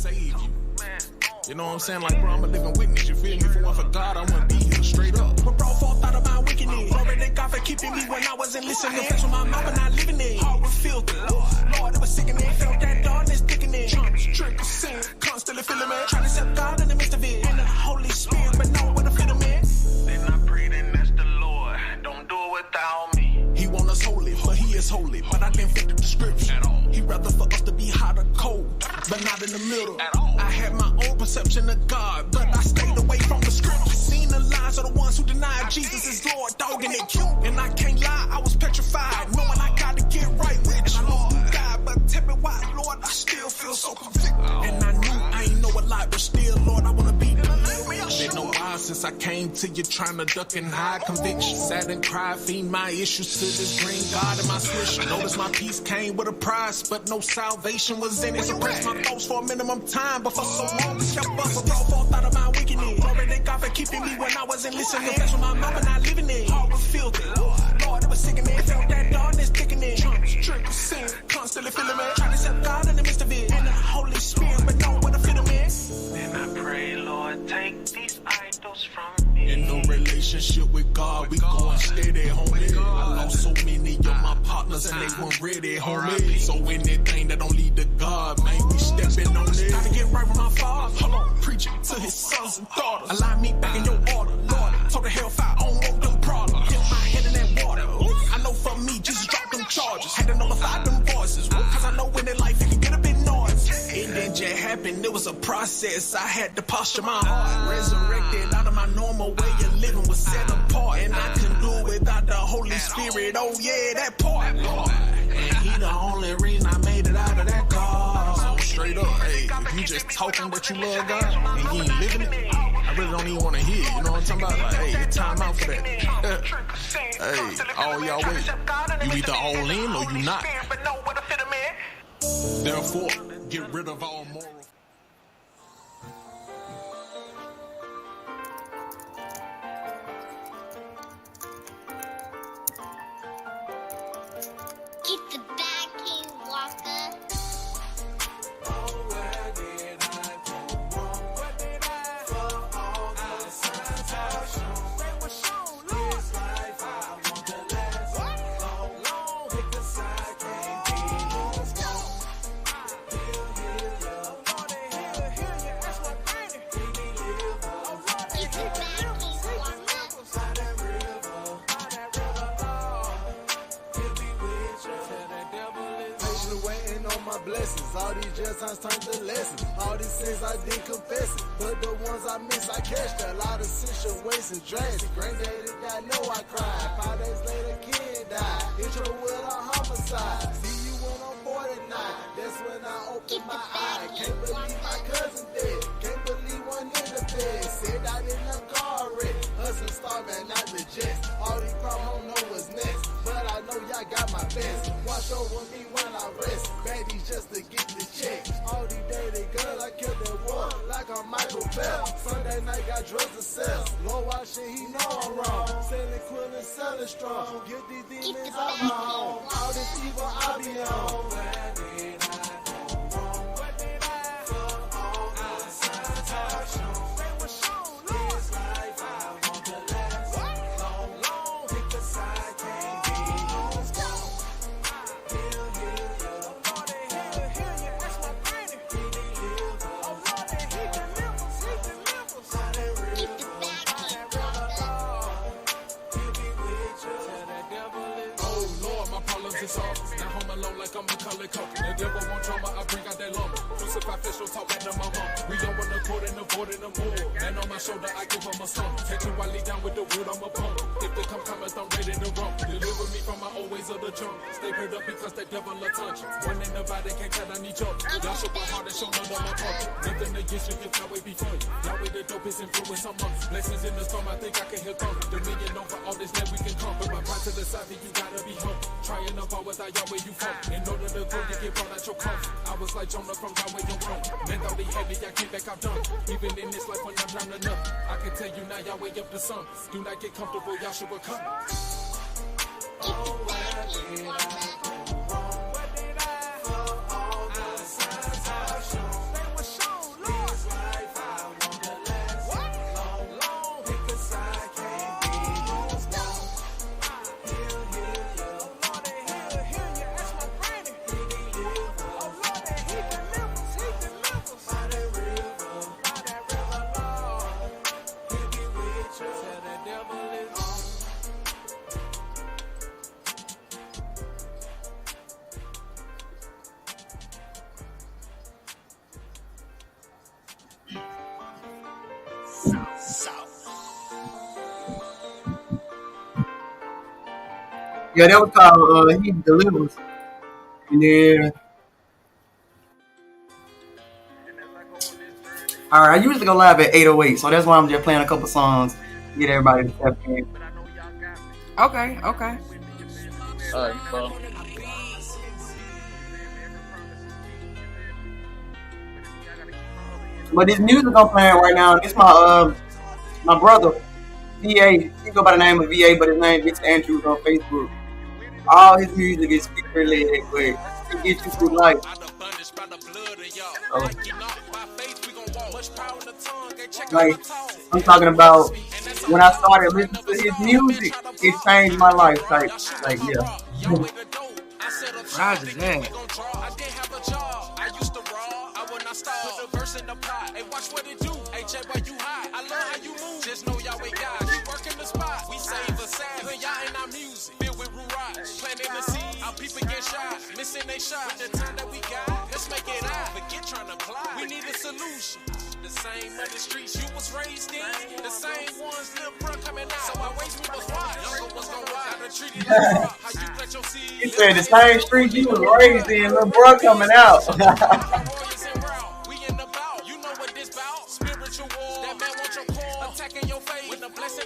save you. You know what I'm saying? Like, bro, I'm a living witness, you feel me? If it weren't for God, I wouldn't be here, straight up. But bro, thought about wickedness. Glory to God for keeping me when I wasn't listening. Flesh with my mouth and not living it. Heart was filthy. Lord, it was sickening. Felt that darkness thickening. Trumps, drink, sin, constantly feeling it. Trying to accept God in the midst of it. And the Holy Spirit, but know where to fit him in. Then I prayed and asked the Lord, don't do it without me. He want us holy, but he is holy. But I didn't fit the description At all. He rather for us to be hot or cold, but not in the middle. At all. I had my own perception of God, but I stayed away from the scripture. Seen the lies of the ones who denied Jesus is Lord, dog, and it cute. And I can't lie, I was petrified, knowing I gotta get right with you. Lord, God, but tell me why, Lord, I still feel so convicted. And I knew I ain't know a lot, but still, Lord, I wanna be delivered. Been a while since I came to you trying to duck and hide conviction. Sat and cried, feed my issues to this green God in my switch. Notice my peace came with a price, but no salvation was in it. Suppressed my thoughts for a minimum time, but for so long it kept busting. Thought about wickedness. Glory to God for keeping me when I wasn't listening. Flesh with my mouth and not living it. Heart was filthy. Lord, it was sickening. Felt that darkness thickening. Trumps, drink, sin, constantly feeling it. Trying to accept God in the midst of it. And the Holy Spirit, but know where to fit him in. Then I pray, Lord, take these idols from me. In no relationship with God, we going steady, homie. I lost so many of my partners and they weren't ready, homie. So anything that don't lead to God, man, we stepping on it. Gotta get right with my father. Hold on, preaching to his sons and daughters. Align me back in your order, Lord. Told the hellfire, I don't want them problems. Dip my head in that water. I know for me, Jesus dropped them charges. Had to nullify them voices. Cause I know when in life it can get a bit noisy. It didn't just happen, it was a process. I had to posture my heart. Resurrected out of my normal way of living, was set apart. And I couldn't do it without the Holy Spirit. Oh yeah, that part. And he the only reason I made it out of that car. So straight up, hey, if you just talking that you love God and you ain't living it, I really don't even want to hear it. You know what I'm talking about? Like, hey, it's time out for that. Hey, all y'all wait. You either all in or you not. Therefore, get rid of all moral. Keep the backing, Walker. Blessings, all these jail times turn to lessons. All these sins I did confess it, but the ones I miss I catch. A lot of situations drastic. Granddaddy died, know I cried. 5 days later, kid died. Intro with a homicide. See you when I'm 49. That's when I open my eye. Can't believe my cousin dead. Can't believe one in the bed. Said I in a car wreck. Hustle starving, not the jets. All these problems don't know what's next, but I know y'all got my best. Watch over me when I rest. Baddies just to get the check. All these dirty girls, I killed that war like I'm Michael Phelps. Sunday night got drugs to sell. Low watching, he know I'm wrong. Selling quill and selling strong. Get these demons out my home. All this evil I be on. Where did I go wrong? What did I for all my signs have shown? They were shown, Lord. This life I want to last long, long. Pick the side, can't be lost. Heal, heal, heal. Lord, they heal you. That's my granny. He delivers. Oh, Lord, they he delivers. He delivers. How they real. He'll be with you. Tell that devil is. Oh Lord, my problems is off. Now home alone like I'm Macaulay Culkin. The devil want drama, I bring out that lumber. Crucified fish, talk back to my mom. We don't want to quote and avoid in the mood. Man on my shoulder, I give him a song. Catch you while he down with the wood, I'm a pump. If they come cometh, I'm ready to run. Deliver me from my old ways of the junk. Stay prayed up because that devil a touch. One in the body can't tell on each other. Y'all show my heart and show none of my pump. Nothing against you, give Yahweh before you. Yahweh the dopest influence on months. Blessings in the storm, I think I can hear thunder. Dominion over all this that we can come. But my pride to the side, you gotta be humble. Trying to fall without Yahweh, you fall. In order to grow, you get brought out your comfort. I was like Jonah from Yahweh, your throne. Man, though they had me, I came back, I've done. Even in this life when I'm drowning up, I can tell you now, Yahweh up the sun. Do not get comfortable, y'all should come. Keep the backing, Walker. What did I for all my signs have shown? They were shown. Yeah, that was called He Delivers. And then, all right, I usually go live at 8:08, so that's why I'm just playing a couple songs, get everybody to step in. Okay. All right, bro. But this music I'm playing right now, it's my brother, VA. He go by the name of VA, but his name is Andrews on Facebook. All his music is secretly but it gets you through life. So, like, I'm talking about when I started listening to his music, it changed my life. Like yeah. Roger that. Hey, watch what it do. Hey, Jay, why you high? I love how you move. Just know y'all ain't got. Keep working the spot. We save a sound. When y'all in our music. Filled with rourage. Planting the seed. Our people get shot. Missing they shot. With the time that we got. Let's make it out. Forget trying to apply. We need a solution. The same other streets you was raised in. The same ones little bro coming out. So I waste me was wise. Younger was gon' ride. Gotta treat it like rock. How you plant your seed. He said the same street you was raised in, little bro coming out.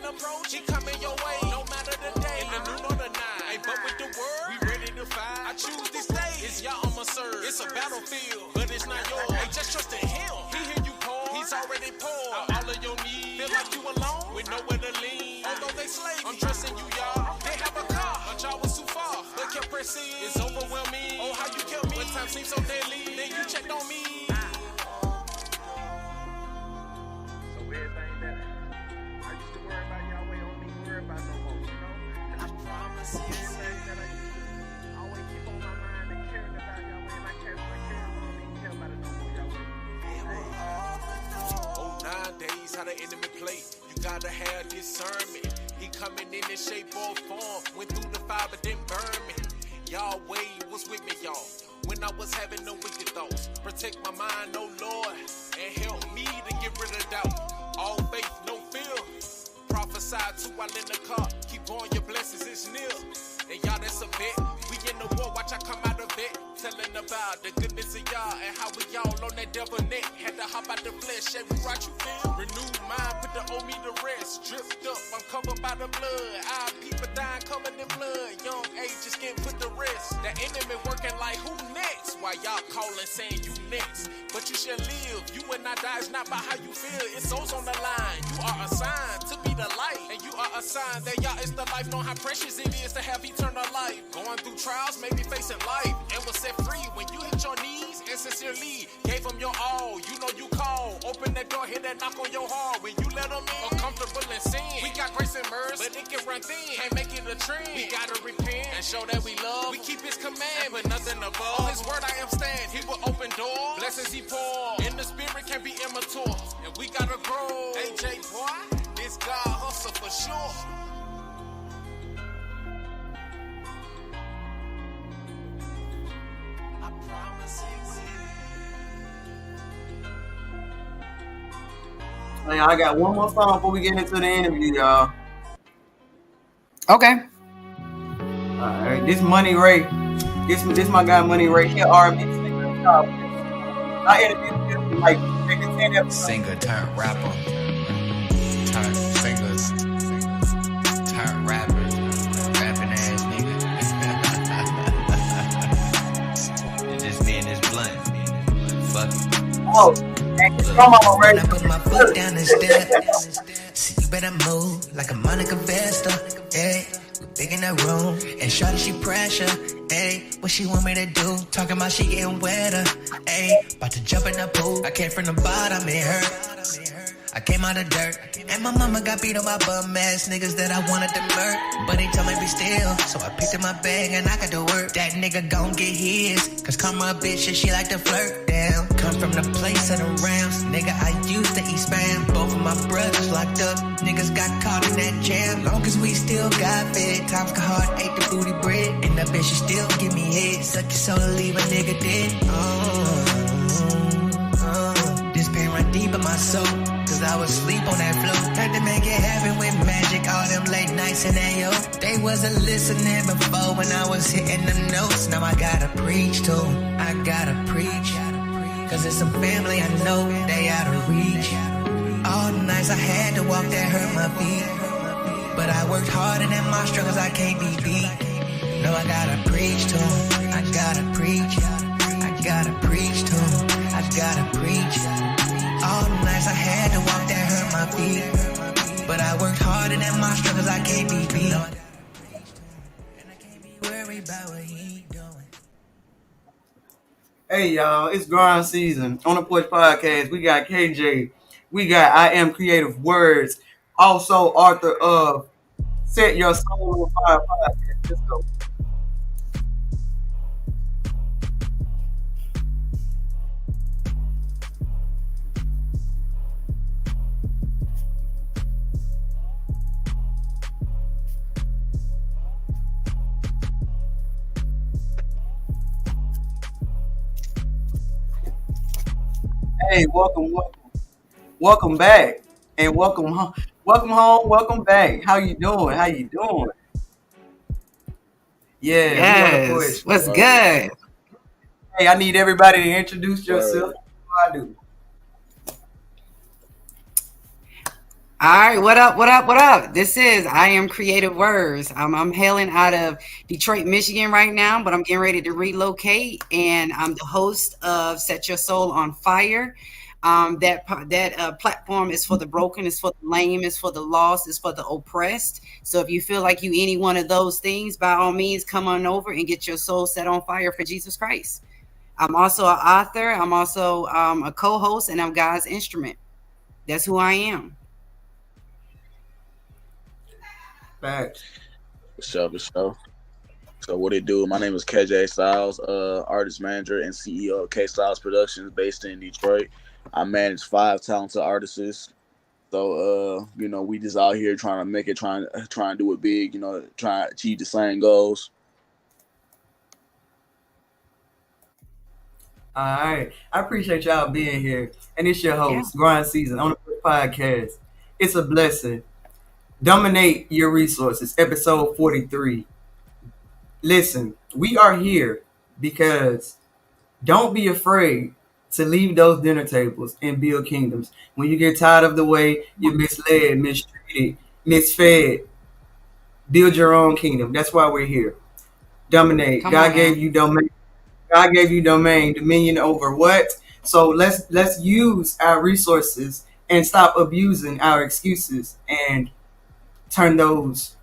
Approach, he coming your way, no matter the day. In the noon or the night, hey, but with the word, we ready to fight. I choose this day, it's y'all I'ma serve. It's a battlefield, but it's not yours. Hey, just trust in him. He hear you call, he's already poured out all of your needs. Feel like you alone, with nowhere to lean. Although they slave, I'm trusting you, y'all. They have a car, but y'all was too far. But kept pressing, it's overwhelming. Oh, how you killed me, when time seems so deadly. Then you checked on me. How the enemy play, you gotta have discernment. He coming in shape or form, went through the fire but didn't burn me. Y'all way was with me, y'all, when I was having no wicked thoughts. Protect my mind, oh Lord, and help me to get rid of doubt. All faith, no fear. Prophesy to while in the car, keep on your blessings, it's near. And y'all, that's a bet. We in the war, watch I come out of it. Telling about the goodness of y'all and how we all on that devil neck. Had to hop out the flesh, every right you feel. Renewed mind, put the old me to rest. Dripped up, I'm covered by the blood. Our people dying, covered in blood. Young age just can't put the rest. The enemy working like who next? Why y'all calling saying you next? But you shall live. You and I die, it's not by how you feel. It's souls on the line. You are assigned to be the light. And you are assigned that y'all is the life. Know how precious it is to have eternal life. Going through trials, maybe facing life. And was set free when you hit your knees and sincerely gave them your all. You know you call. Open that door, hit that knock on your heart. When you let them in, uncomfortable in sin. We got grace and mercy, but it can run thin. Can't make it a trend. We gotta repent and show that we love. We keep his command, but nothing above. On his word I am stand. He will open doors. Blessings he pour. In the spirit can be immature. And we gotta grow. AJ boy, this God hustle for sure. Hey, I got one more song before we get into the interview, y'all. Okay. Alright, this Money Ray. This my guy Money Ray. He an R&B singer. I interviewed him like 10 episodes. Singer turned rapper. Turned singers. Turned rappers. Rapping ass nigga. It's just me and this blunt. Fuck it. Oh. Come on, Ray. When I put my foot down the step, see you better move like a Monica Vesta, ayy. We big in that room, and shawty she pressure, ayy. What she want me to do? Talking about she getting wetter, ayy. About to jump in the pool. I came from the bottom, it hurt. I came out of dirt, and my mama got beat on by bum ass niggas that I wanted to murk. But they told me be still, so I picked up my bag and I got to work. That nigga gon' get his, cause karma a bitch and she like to flirt. Damn, come from the place of the Rams, nigga I used to eat spam. Both of my brothers locked up, niggas got caught in that jam. Long as we still got fed, times got hard, ate the booty bread. And that bitch she still give me head, suck your soul to leave a nigga dead. This pain run deep in my soul, cause I was asleep on that floor. Had to make it happen with magic, all them late nights in AO. They wasn't listening before when I was hitting them notes. Now I gotta preach to 'em. I gotta preach. Cause it's some family I know, they out of reach. All the nights I had to walk that hurt my feet. But I worked harder than my struggles, I can't be beat. No, I gotta preach to 'em. I gotta preach. I gotta preach to 'em. I gotta preach. All the nights I had to walk that hurt my feet. But I worked harder than my struggles, I can't be beat. No, I gotta preach to 'em. And I can't be worried about what he doing. Hey y'all, it's grind season. On the Porch Podcast, we got KJ. We got I Am Creative Words. Also author of Set Your Soul on Fire podcast. Let's go. Hey, welcome back, and welcome home, welcome back. How you doing? How you doing? Yeah, we on the Yes. Porch. What's good? Hey, I need everybody to introduce yourself. I do. All right, what up, what up, what up? This is I Am Creative Words. I'm hailing out of Detroit, Michigan right now, but I'm getting ready to relocate, and I'm the host of Set Your Soul on Fire. That platform is for the broken, it's for the lame, it's for the lost, it's for the oppressed. So if you feel like you any one of those things, by all means, come on over and get your soul set on fire for Jesus Christ. I'm also an author. I'm also a co-host, and I'm God's instrument. That's who I am. Facts. For sure. So what it do? My name is KJ Styles, artist manager and CEO of K Styles Productions based in Detroit. I manage 5 talented artists. So we just out here trying to make it, trying to do it big, trying to achieve the same goals. All right. I appreciate y'all being here. And it's your Yeah. host, Grind Season, on the podcast. It's a blessing. Dominate your resources, episode 43. Listen, we are here because don't be afraid to leave those dinner tables and build kingdoms. When you get tired of the way you're misled, mistreated, misfed, build your own kingdom. That's why we're here. Dominate. Come on God gave now. you domain. God gave you dominion over what? So let's use our resources and stop abusing our excuses and turn those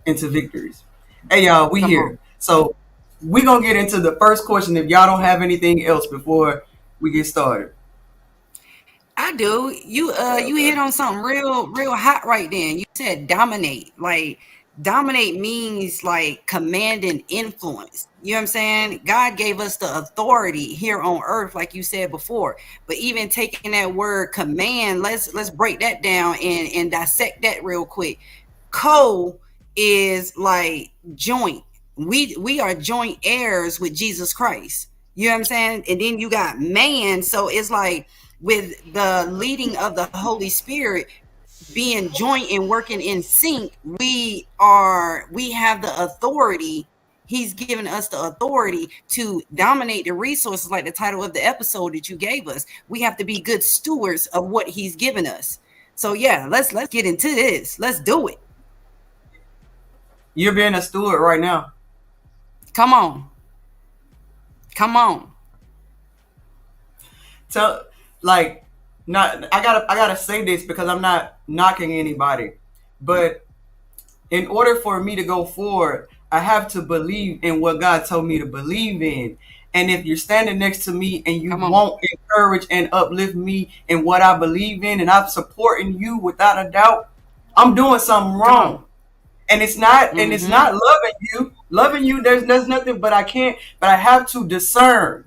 into victories. Hey y'all, we Come here. on. So we're gonna get into the first question if y'all don't have anything else before we get started. I do. You hit on something real hot right then. You said dominate. Like dominate means like command and influence. You know what I'm saying? God gave us the authority here on earth, like you said before. But even taking that word command, let's break that down and dissect that real quick. Co is like joint. We are joint heirs with Jesus Christ. You know what I'm saying? And then you got man. So it's like with the leading of the Holy Spirit being joint and working in sync, we have the authority. He's given us the authority to dominate the resources, like the title of the episode that you gave us. We have to be good stewards of what he's given us. So yeah, let's get into this. Let's do it. You're being a steward right now. Come on. Tell like not I gotta say this because I'm not knocking anybody. But in order for me to go forward, I have to believe in what God told me to believe in. And if you're standing next to me and you won't encourage and uplift me in what I believe in, and I'm supporting you without a doubt, I'm doing something wrong. And it's not loving you. Loving you, there's nothing but I have to discern.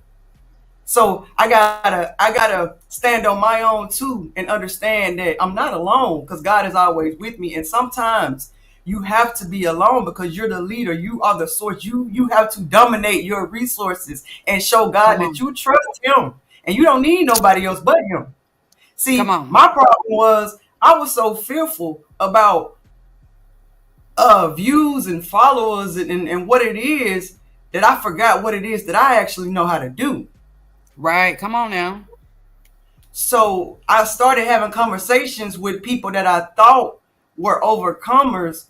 So I gotta stand on my own too and understand that I'm not alone because God is always with me. And sometimes you have to be alone because you're the leader. You are the source. You have to dominate your resources and show God that you trust him and you don't need nobody else but him. Come See, on. my problem was I was so fearful about views and followers and what it is that I forgot what it is that I actually know how to do. Right. Come on now. So I started having conversations with people that I thought were overcomers,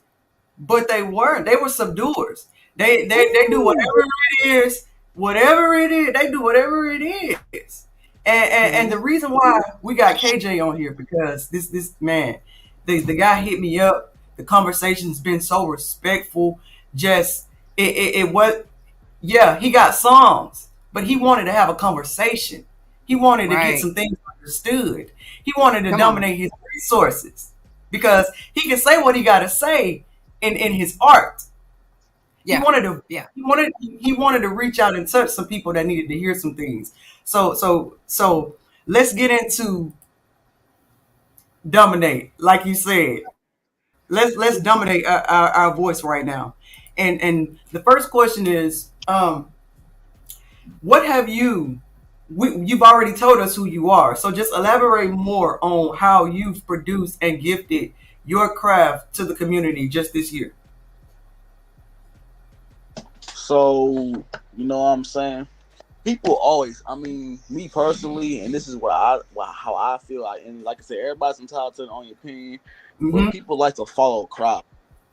but they weren't. They were subduers. They do whatever it is, whatever it is. They do whatever it is. And the reason why we got KJ on here because this man, the guy hit me up. The conversation's been so respectful. Just it was, yeah, he got songs, but he wanted to have a conversation. He wanted to get Right. some things understood. He wanted to Come on. dominate his resources because he can say what he got to say in his art. He Yeah. wanted to Yeah. he wanted to reach out and touch some people that needed to hear some things. So let's get into dominate, like you said. Let's dominate our voice right now. And the first question is, what have you've already told us who you are. So just elaborate more on how you've produced and gifted your craft to the community just this year. So, you know what I'm saying? People always, I mean, me personally, and this is how I feel. And like I said, everybody's entitled to their own opinion, but Mm-hmm. people like to follow crowd.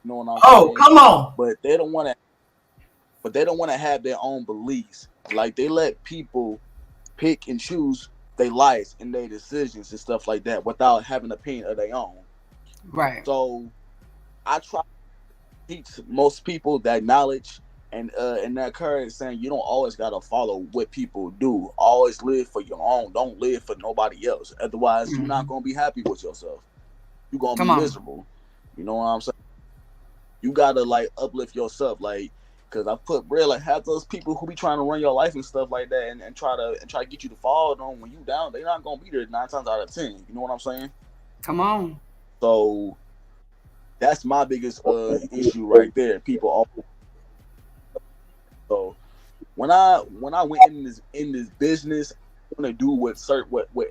You know what I'm Oh, saying? come on. But they don't want to. But they don't want to have their own beliefs. Like they let people pick and choose their lives and their decisions and stuff like that without having an opinion of their own. Right. So I try to teach most people that knowledge and that courage, saying you don't always gotta follow what people do. Always live for your own. Don't live for nobody else. Otherwise, you're not gonna be happy with yourself. You're gonna Come be on. miserable. You know what I'm saying? You gotta like uplift yourself, like, cause I put real like half those people who be trying to run your life and stuff like that, and try to get you to fall on when you down. They're not gonna be there 9 times out of 10. You know what I'm saying? Come on. So that's my biggest issue right there. People all so when I went in this business, I want to do what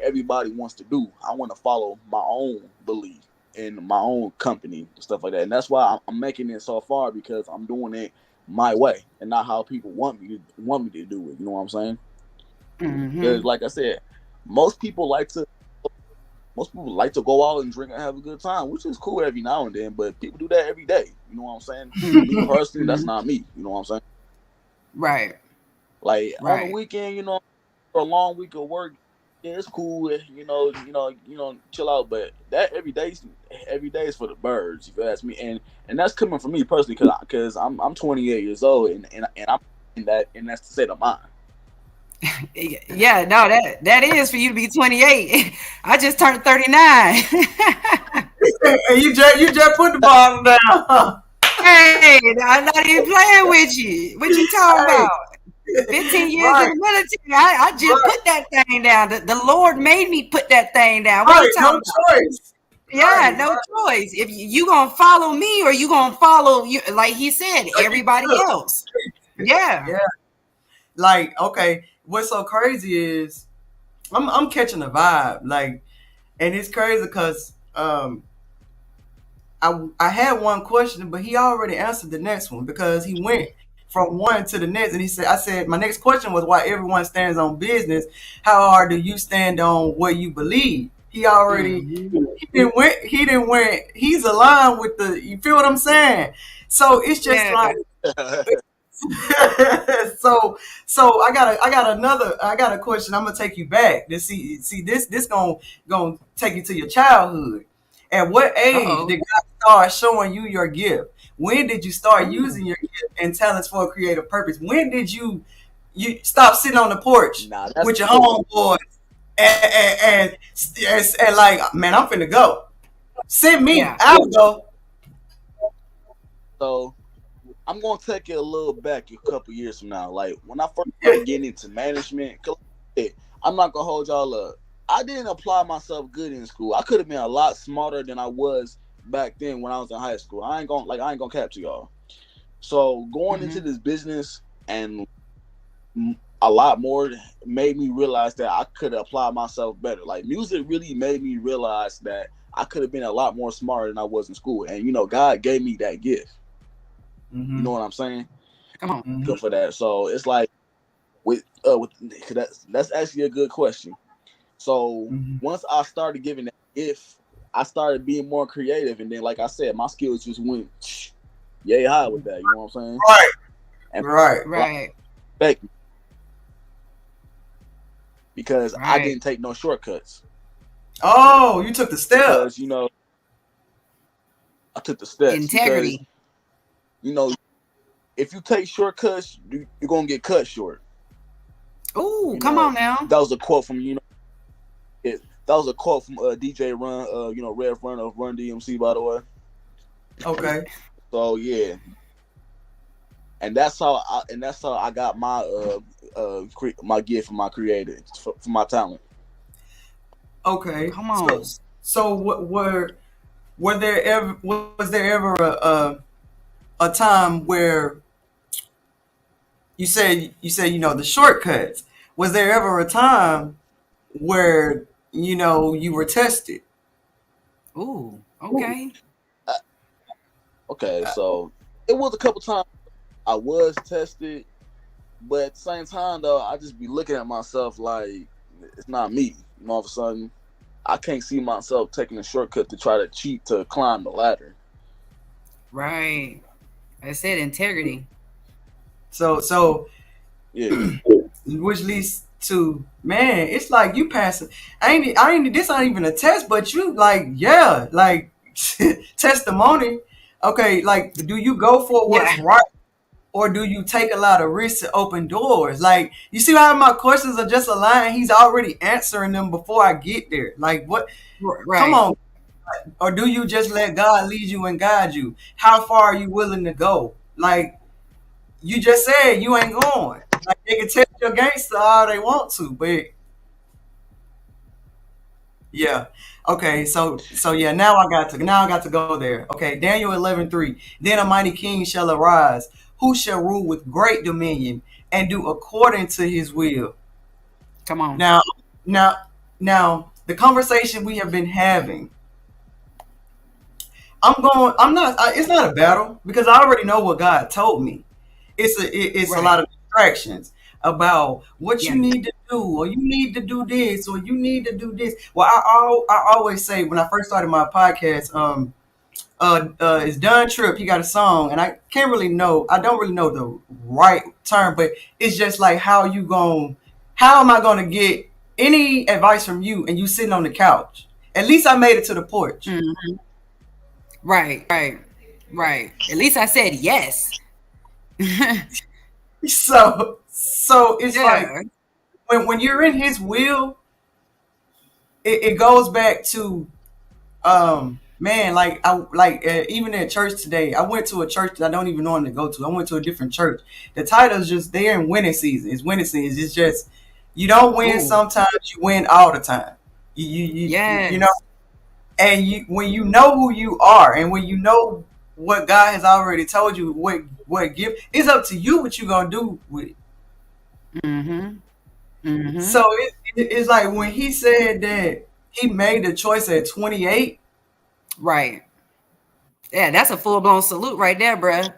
everybody wants to do. I want to follow my own belief in my own company and stuff like that, and that's why I'm making it so far because I'm doing it my way and not how people want me to do it. You know what I'm saying? Because like I said, most people like to go out and drink and have a good time, which is cool every now and then, but people do that every day. You know what I'm saying? Me personally, that's not me. You know what I'm saying? Right. Like on the Right. weekend, you know, for a long week of work, yeah, it's cool. Chill out. But that every day is for the birds. If you ask me, and that's coming from me personally, because I'm 28 years old, and I'm in that state of mind. Yeah, no, that is for you to be 28. I just turned 39. And you just put the bottle down. Hey, I'm not even playing with you. What you talking about? 15 years Right. in the military. I just put that thing down. The Lord made me put that thing down. What Right, you talking no about? choice. Yeah, Right, no right. choice. If you gonna follow me or you gonna follow you, like he said, everybody else. Yeah. Yeah. Like, okay, what's so crazy is I'm catching a vibe. Like, and it's crazy because I had one question, but he already answered the next one because he went from one to the next, and I said my next question was why everyone stands on business. How hard do you stand on what you believe? He already he didn't went. He's aligned with the. You feel what I'm saying? So it's just Yeah. like so I got a question. I'm gonna take you back to see this gonna take you to your childhood. At what age Uh-oh. did God start showing you your gift? When did you start using your gift and talents for a creative purpose? When did you stop sitting on the porch Nah, that's with your homeboys and like, man, I'm finna go. Send me, Yeah. I'll go. so. I'm gonna take it a little back a couple years from now. Like when I first started getting into management, 'cause I'm not gonna hold y'all up. I didn't apply myself good in school. I could have been a lot smarter than I was back then when I was in high school. I ain't gonna cap to y'all. So going into this business and a lot more made me realize that I could apply myself better. Like music really made me realize that I could have been a lot more smarter than I was in school. And God gave me that gift. You Mm-hmm. know what I'm saying? Come on. Mm-hmm. Good for that. So it's like with that's actually a good question. So Mm-hmm. once I started giving that gift, I started being more creative, and then like I said, my skills just went yay high with that. You know what I'm saying? Right. And Right. Right. respect me because I Right. didn't take no shortcuts. Oh, you took the step. Because I took the steps because Integrity. you know if you take shortcuts, you're gonna get cut short. Ooh, You come on know now. that was a quote from that was a quote from DJ Run, Rev Run of Run DMC, by the way. Okay. So yeah, and that's how I got my my gift for my creator for my talent. Okay. Come So on. so what were there ever was there ever a time where you said the shortcuts? Was there ever a time where you were tested? Ooh, okay. Uh, okay, so it was a couple times I was tested, but at the same time though, I just be looking at myself like it's not me. All of a sudden, I can't see myself taking a shortcut to try to cheat to climb the ladder. Right. I said integrity. So Yeah. which leads to, man, it's like you passing. I ain't this ain't even a test, but you like, yeah, like testimony. Okay, like, do you go for Yeah. what's right, or do you take a lot of risks to open doors? Like, you see how my questions are just aligned? He's already answering them before I get there. Like, what? Come Right. on. Or do you just let God lead you and guide you? How far are you willing to go? Like, you just said you ain't going. Like, they can test your gangster all they want to, but yeah. Okay, so yeah, now I got to go there. Okay, Daniel 11:3. Then a mighty king shall arise, who shall rule with great dominion and do according to his will. Come on. Now, now, now, the conversation we have been having, I'm not. It's not a battle because I already know what God told me. It's a Right. lot of distractions about what you Yeah. need to do, or you need to do this, or you need to do this. Well, I always say when I first started my podcast, it's Don Tripp. He got a song, and I don't really know the right term, but it's just like how am I gonna get any advice from you and you sitting on the couch? At least I made it to the porch. Mm. Right. Right. Right. At least I said yes. So it's like Yeah. when you're in His will, it goes back to man, like even at church today, I went to a church that I don't even know to go to. I went to a different church. The title's just there in winning season. It's winning season. It's just you don't win Ooh. sometimes, you win all the time. You know, Yes. and when you know who you are, and when you know what God has already told you, what gift, it's up to you what you gonna do with it. Mm-hmm. Mm-hmm. So it's like when He said that He made the choice at 28. Right. Yeah, that's a full blown salute right there, bruh.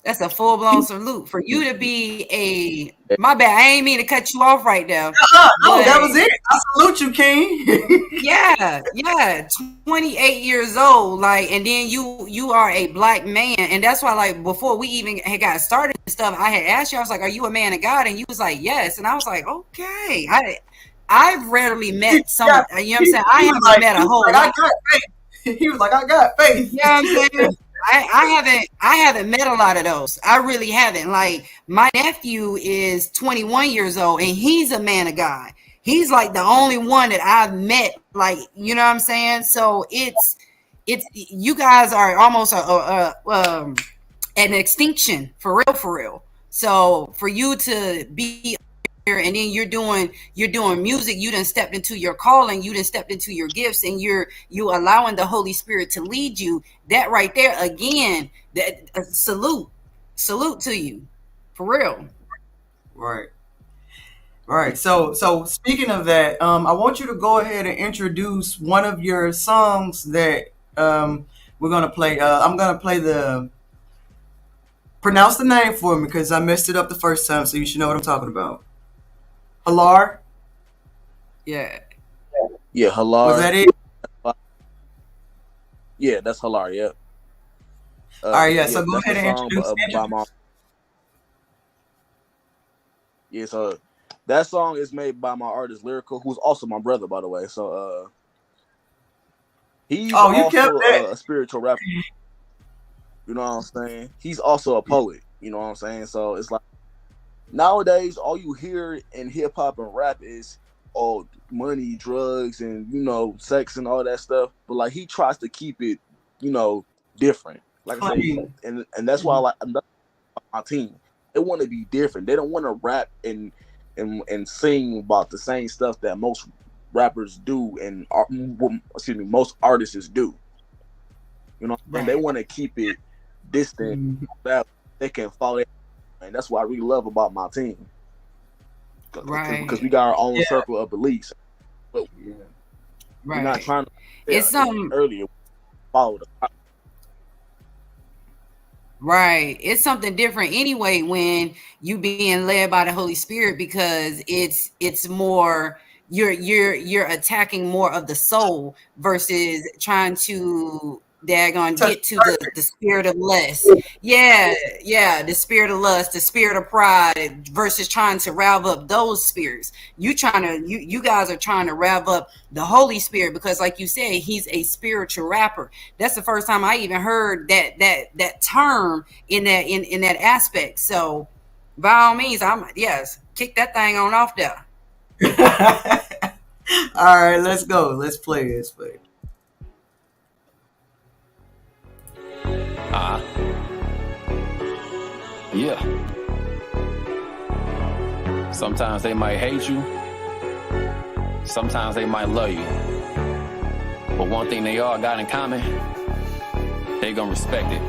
That's a full blown salute for you to be a. My bad. I ain't mean to cut you off right there, No, that was but it. I salute you, King. yeah, yeah, 28 years old, like, and then you are a black man, and that's why, like, before we even had got started and stuff, I had asked you, I was like, "Are you a man of God?" And you was like, "Yes," and I was like, "Okay." I've rarely met Yeah, some. You know what I'm saying? I he was haven't like, met he a was whole like, I lot. got faith. He was like, I got faith. You know what I'm saying? I haven't met a lot of those. I really haven't. Like my nephew is 21 years old and he's a man of God. He's like the only one that I've met, like, you know what I'm saying? So it's you guys are almost an extinction for real, for real. So for you to be here and then you're doing music, you done stepped into your calling, you done stepped into your gifts, and you allowing the Holy Spirit to lead you. That right there, again, that salute to you, for real. Right. All right. So speaking of that, I want you to go ahead and introduce one of your songs that we're gonna play. I'm gonna play the pronounce the name for me because I messed it up the first time, so you should know what I'm talking about. Halar. Yeah. Yeah, Halar. Was that it? Yeah, that's Halar. Yeah. All right. Yeah. So go ahead and introduce. Yeah. So that song is made by my artist Lyrical, who's also my brother, by the way. So he's also a spiritual rapper. You know what I'm saying? He's also a poet. You know what I'm saying? So it's like nowadays, all you hear in hip hop and rap is money, drugs, and sex and all that stuff. But like he tries to keep it, different. Like I say, and that's why I like my team. They want to be different. They don't want to rap and sing about the same stuff that most rappers do and most artists do. And they want to keep it distant that they can follow. And that's what I really love about my team. Because we got our own circle of beliefs. But we're not trying to earlier follow the Right. It's something different anyway when you being led by the Holy Spirit, because it's more you're attacking more of the soul versus trying to get to the spirit of lust. Yeah, the spirit of lust, the spirit of pride versus trying to rev up those spirits. You guys are trying to rev up the Holy Spirit because, like you said, he's a spiritual rapper. That's the first time I even heard that term in that aspect. So by all means, kick that thing on off there. All right, let's go. Let's play. Yeah. Sometimes they might hate you. Sometimes they might love you. But one thing they all got in common, they gonna respect it.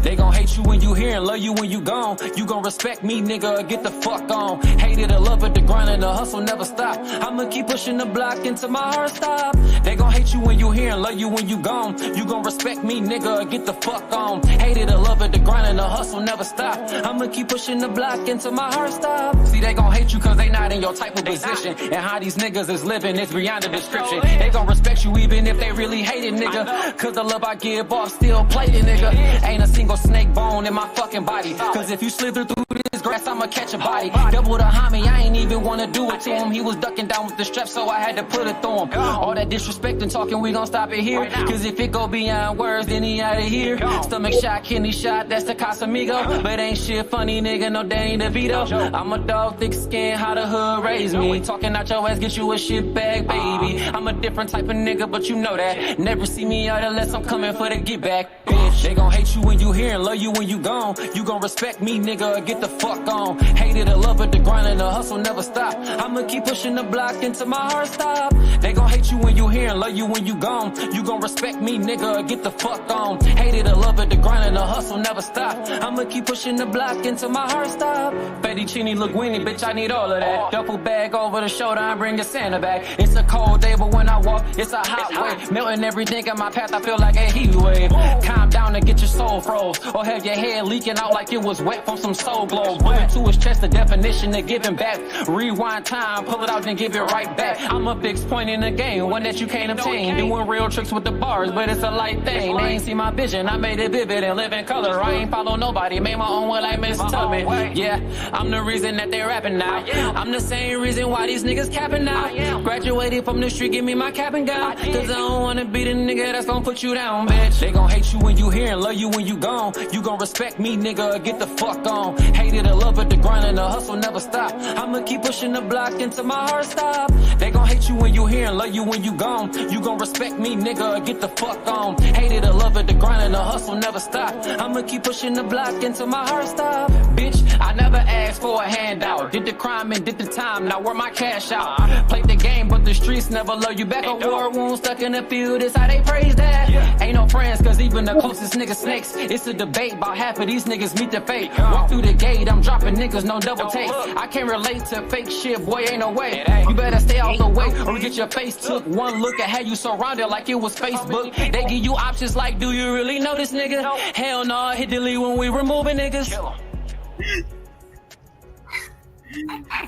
They gon' hate you when you here and love you when you gone. You gon' respect me, nigga, get the fuck on. Hate it or love it, the grind and the hustle never stop. I'ma keep pushing the block until my heart stop. They gon' hate you when you here and love you when you gone. You gon' respect me, nigga, get the fuck on. Hate it or love it, the grind and the hustle never stop. I'ma keep pushing the block until my heart stop. See, they gon' hate you cause they not in your type of position. And how these niggas is living is beyond the description. They gon' respect you even if they really hate it, nigga. Cause the love I give off still plated, nigga. Ain't a single snake bone in my fucking body. Cause if you slither through this grass, I'ma catch a body. Double the homie, I ain't even wanna do it to him. He was ducking down with the strap, so I had to put it through him. All that disrespect and talking, we gon' stop it here. Cause if it go beyond words, then he outta here. Stomach shot, kidney shot, that's the Casamigo. But ain't shit funny, nigga, no, they ain't a veto. I'm a dog, thick skin, how the hood raised me. Talking out your ass, get you a shit bag, baby. I'm a different type of nigga, but you know that. Never see me out unless I'm coming for the get back, bitch. They gon' hate you when you here and love you when you gone. You gon' respect me, nigga, get the fuck on. Hate it or love it, the grind and the hustle never stop. I'ma keep pushing the block until my heart stop. They gon' hate you when you here and love you when you gone. You gon' respect me, nigga, get the fuck on. Hate it or love it, the grind and the hustle never stop. I'ma keep pushing the block until my heart stop. Fettuccine linguine, bitch, I need all of that. Duffel bag over the shoulder, I'm bringing Santa back. It's a cold day, but when I walk, it's a hot wave. Melting everything in my path, I feel like a heat wave. Calm down and get your soul froze, or have your head leaking out like it was wet from some soul glow. Bullet to his chest, the definition of giving back. Rewind time, pull it out, then give it right back. I'm a big point in the game, one that you can't obtain. Doing real tricks with the bars, but it's a light thing. They ain't see my vision, I made it vivid and live in color. I ain't follow nobody, made my own way like Miss Tubman. Yeah, I'm the reason that they rapping now. I'm the same reason why these niggas capping now. Graduated from the street, give me my cap and gown. Cause I don't wanna be the nigga that's gonna put you down, bitch. They gon' hate you when you here and love you when you gone. You gon' respect me, nigga, get the fuck on. Hate it or love it, the grind and the hustle never stop. I'ma keep pushing the block until my heart stop. They gon' hate you when you here and love you when you gone. on. You gon' respect me, nigga, or get the fuck on. Hate it or love it, the grind and the hustle never stop. I'ma keep pushing the block until my heart stop. Bitch, I never asked for a handout. Did the crime and did the time, now where my cash out. Played the game, but the streets never love you back. A war wound stuck in the field, is how they praise that. Ain't no friends, cause even the closest niggas snakes. It's a debate about half of these niggas meet the fate. Walk through the gate, I'm dropping niggas, no double takes. I can't relate to fake shit, boy, ain't no way. You better stay out the way or get your face took. One look at how you surrounded like it was Facebook. They give you options like, do you really know this nigga? Hell no, hit delete when we removing niggas.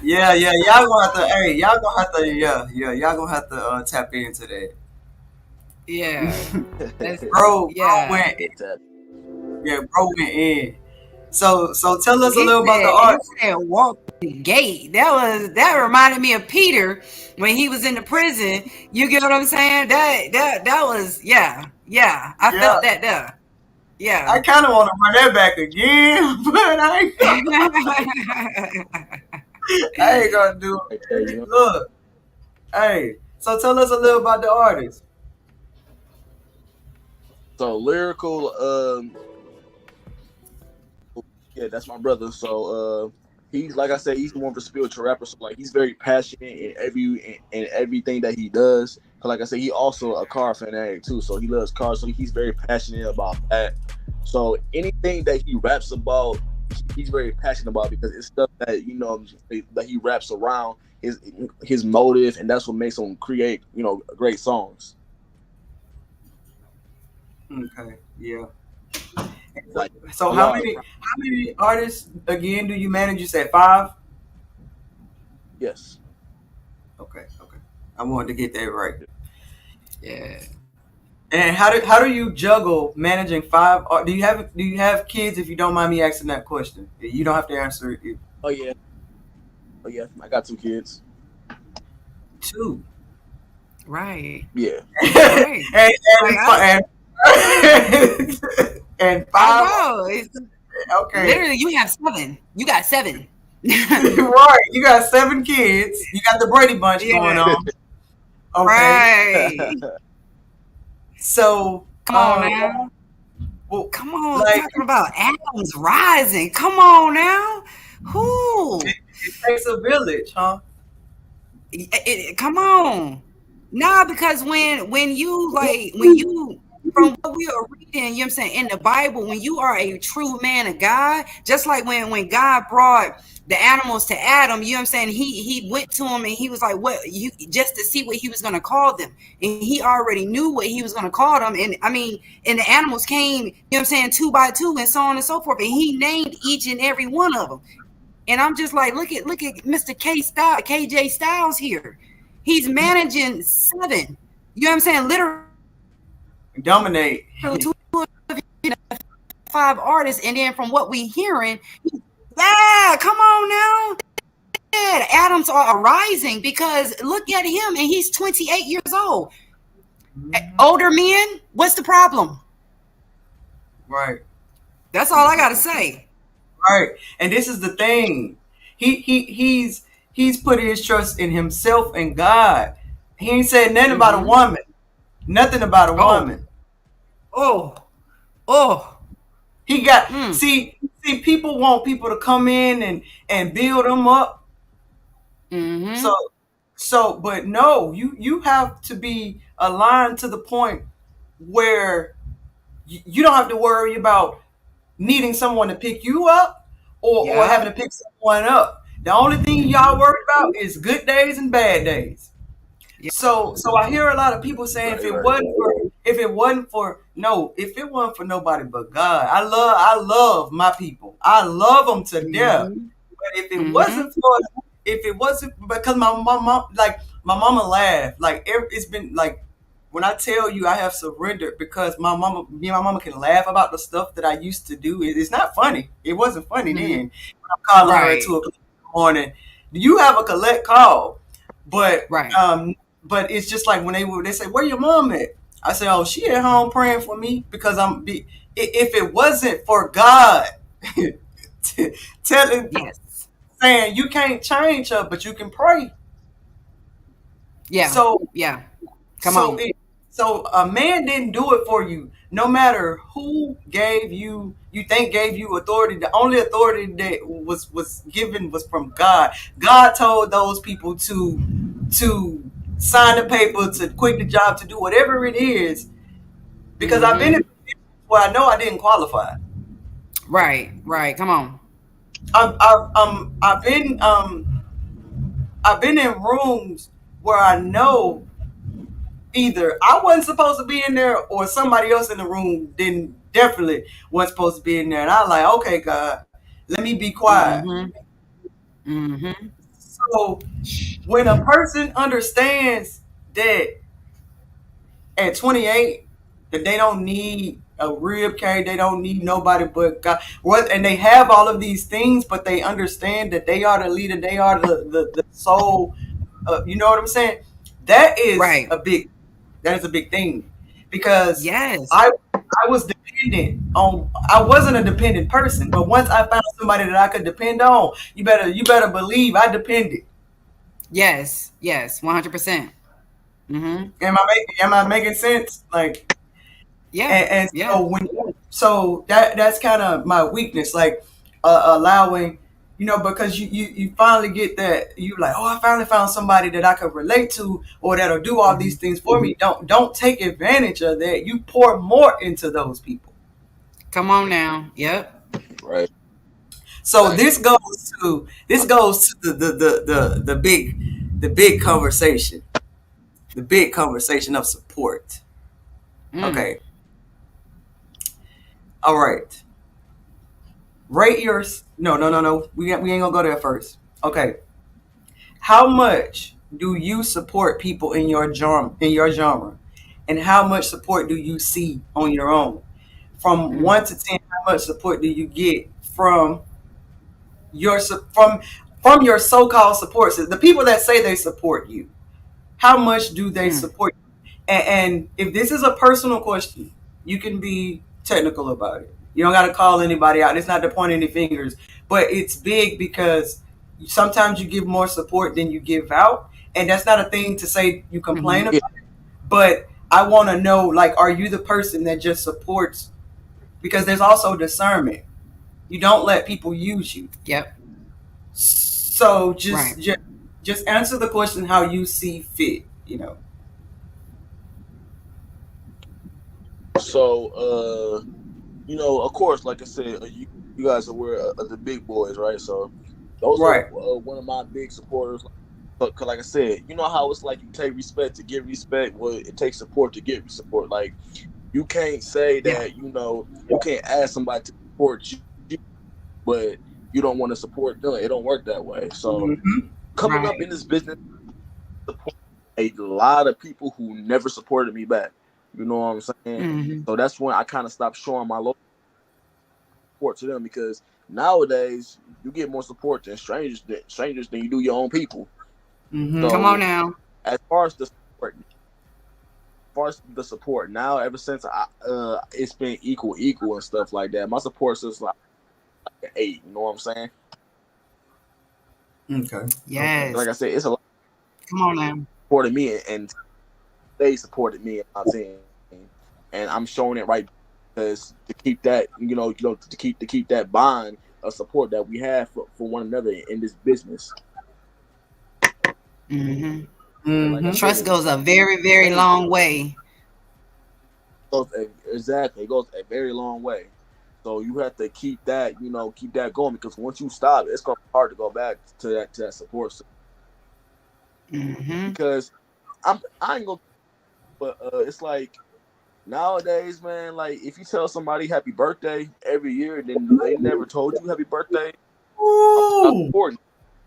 Yeah, y'all gonna have to. Hey, y'all gonna have to. Y'all gonna have to tap into that. Yeah. Bro Yeah. went. Yeah, bro went in. So tell us a little about the He art. said walk the gate. That reminded me of Peter when he was in the prison. You get what I'm saying? That was I felt that there. Yeah. I kind of want to run that back again, but I ain't gonna do it. Look, hey. So tell us a little about the artist. So lyrical, yeah, that's my brother. So he's, like I said, he's more of a spiritual rapper. So like he's very passionate in everything that he does. Cause like I said, he also a car fanatic too. So he loves cars. So he's very passionate about that. So anything that he raps about, he's very passionate about because it's stuff that that he raps around his motive, and that's what makes him create great songs. Okay. Yeah. Like, So how many artists again do you manage? You said 5? Yes. Okay. I wanted to get that right. Yeah. And how do you juggle managing 5? Or do you have kids? If you don't mind me asking that question, you don't have to answer it. Oh yeah. I got 2 kids. 2. Right. Yeah. Right. and 5. I know. Okay. Literally, you have 7. You got 7. Right. You got 7 kids. You got the Brady Bunch going on. Okay. Right. So come on now. Well, come on, talking about Adams rising. Come on now. Who? It takes a village, huh? Come on. Nah, because when you from what we are reading, you know what I'm saying, in the Bible, when you are a true man of God, just like when God brought the animals to Adam, you know what I'm saying, he went to him and he was like, what, you, just to see what he was going to call them, and he already knew what he was going to call them, and I mean, and the animals came, you know what I'm saying, 2 by 2 and so on and so forth, and he named each and every one of them. And I'm just like, look at Mr. KJ Styles here. He's managing 7. You know what I'm saying? Literally dominate 5 artists, and then from what we hearing, yeah, come on now. Yeah, Adams are rising because look at him, and he's 28 years old. Mm-hmm. Older men, what's the problem? Right. That's all I gotta say. Right, and this is the thing. He's putting his trust in himself and God. He ain't said nothing about a woman. Nothing about a woman. Oh. He got see people want people to come in and build them up. Mm-hmm. So but no, you have to be aligned to the point where you don't have to worry about needing someone to pick you up or having to pick someone up. The only thing y'all worry about is good days and bad days. Yeah. So I hear a lot of people saying if it wasn't for nobody but God. I love my people. I love them to death. But if it wasn't because my mama laughed. Like it's been like when I tell you I have surrendered because me and my mama can laugh about the stuff that I used to do. It's not funny. It wasn't funny then. When I'm calling her at 2 o'clock in the morning. Do you have a collect call? But but it's just like when they say, where your mom at? I say, oh, she at home praying for me because if it wasn't for God saying you can't change her, but you can pray. Yeah. So Come So on. it so a man didn't do it for you. No matter who gave you, you think gave you authority. The only authority that was given was from God. God told those people to sign the paper, to quit the job, to do whatever it is. Because I've been in Mm-hmm. positions where I know I didn't qualify. Right. Right. Come on. I've been in rooms where I know either I wasn't supposed to be in there or somebody else in the room didn't definitely wasn't supposed to be in there. And I was like, okay, God, let me be quiet. Mm-hmm. Mm-hmm. So when a person understands that at 28 that they don't need a rib cage, they don't need nobody but God. What and they have all of these things, but they understand that they are the leader, they are the soul. You know what I'm saying? That is Right. a big that is a big thing because Yes. I was dependent on I wasn't a dependent person, but once I found somebody that I could depend on, you better believe I depended. Yes. Yes. 100%. Mm-hmm. Am I making sense? Like Yeah. and Yeah. so that's kind of my weakness, like allowing, because you finally get that you like, oh, I finally found somebody that I could relate to or that'll do all Mm-hmm. these things for me. Don't take advantage of that. You pour more into those people. Come on now. Yep. Right. So Exactly. this goes to the big conversation, the big conversation of support. Mm. Okay, all right. Rate yours. No. We ain't gonna go there first. Okay. How much do you support people in your genre, and how much support do you see on your own? From Mm. 1 to 10, how much support do you get your su- from your so-called support system? The people that say they support you, how much do they Mm. support you? And if this is a personal question, you can be technical about it. You don't got to call anybody out. It's not to point any fingers, but it's big because sometimes you give more support than you give out, and that's not a thing to say you Mm-hmm. complain Yeah. about. But I want to know, like, are you the person that just supports? Because there's also discernment. You don't let people use you. Yep. So Right. just answer the question how you see fit. So, of course, like I said, you guys are aware of the big boys, right? So, those are Right. one of my big supporters. But like I said, you know how it's like you take respect to get respect. Well, it takes support to get support. Like you can't say Yeah. that you can't ask somebody to support you, but you don't want to support them. It don't work that way. So Hmm. coming up Right. in this business, support a lot of people who never supported me back. You know what I'm saying? Mm-hmm. So that's when I kind of stopped showing my local support to them because nowadays you get more support than strangers than you do your own people. Hmm. Come on So now. as far as the support, now, ever since it's been equal and stuff like that. My support system like an 8. You know what I'm saying? Okay. Okay. Yes. Like I said, it's a lot Come on now. supported me and they supported me and my team, and I'm showing it right because to keep that to keep that bond of support that we have for one another in this business. Mm-hmm. And like I Hmm. said, Trust goes a very, the very thing long way. exactly, it goes a very long way. So you have to keep that going because once you stop, it's gonna be hard to go back to that support system. Mm-hmm. Because I ain't gonna, but it's like nowadays, man. Like if you tell somebody happy birthday every year, then they never told you happy birthday. I'm not Ooh. supporting.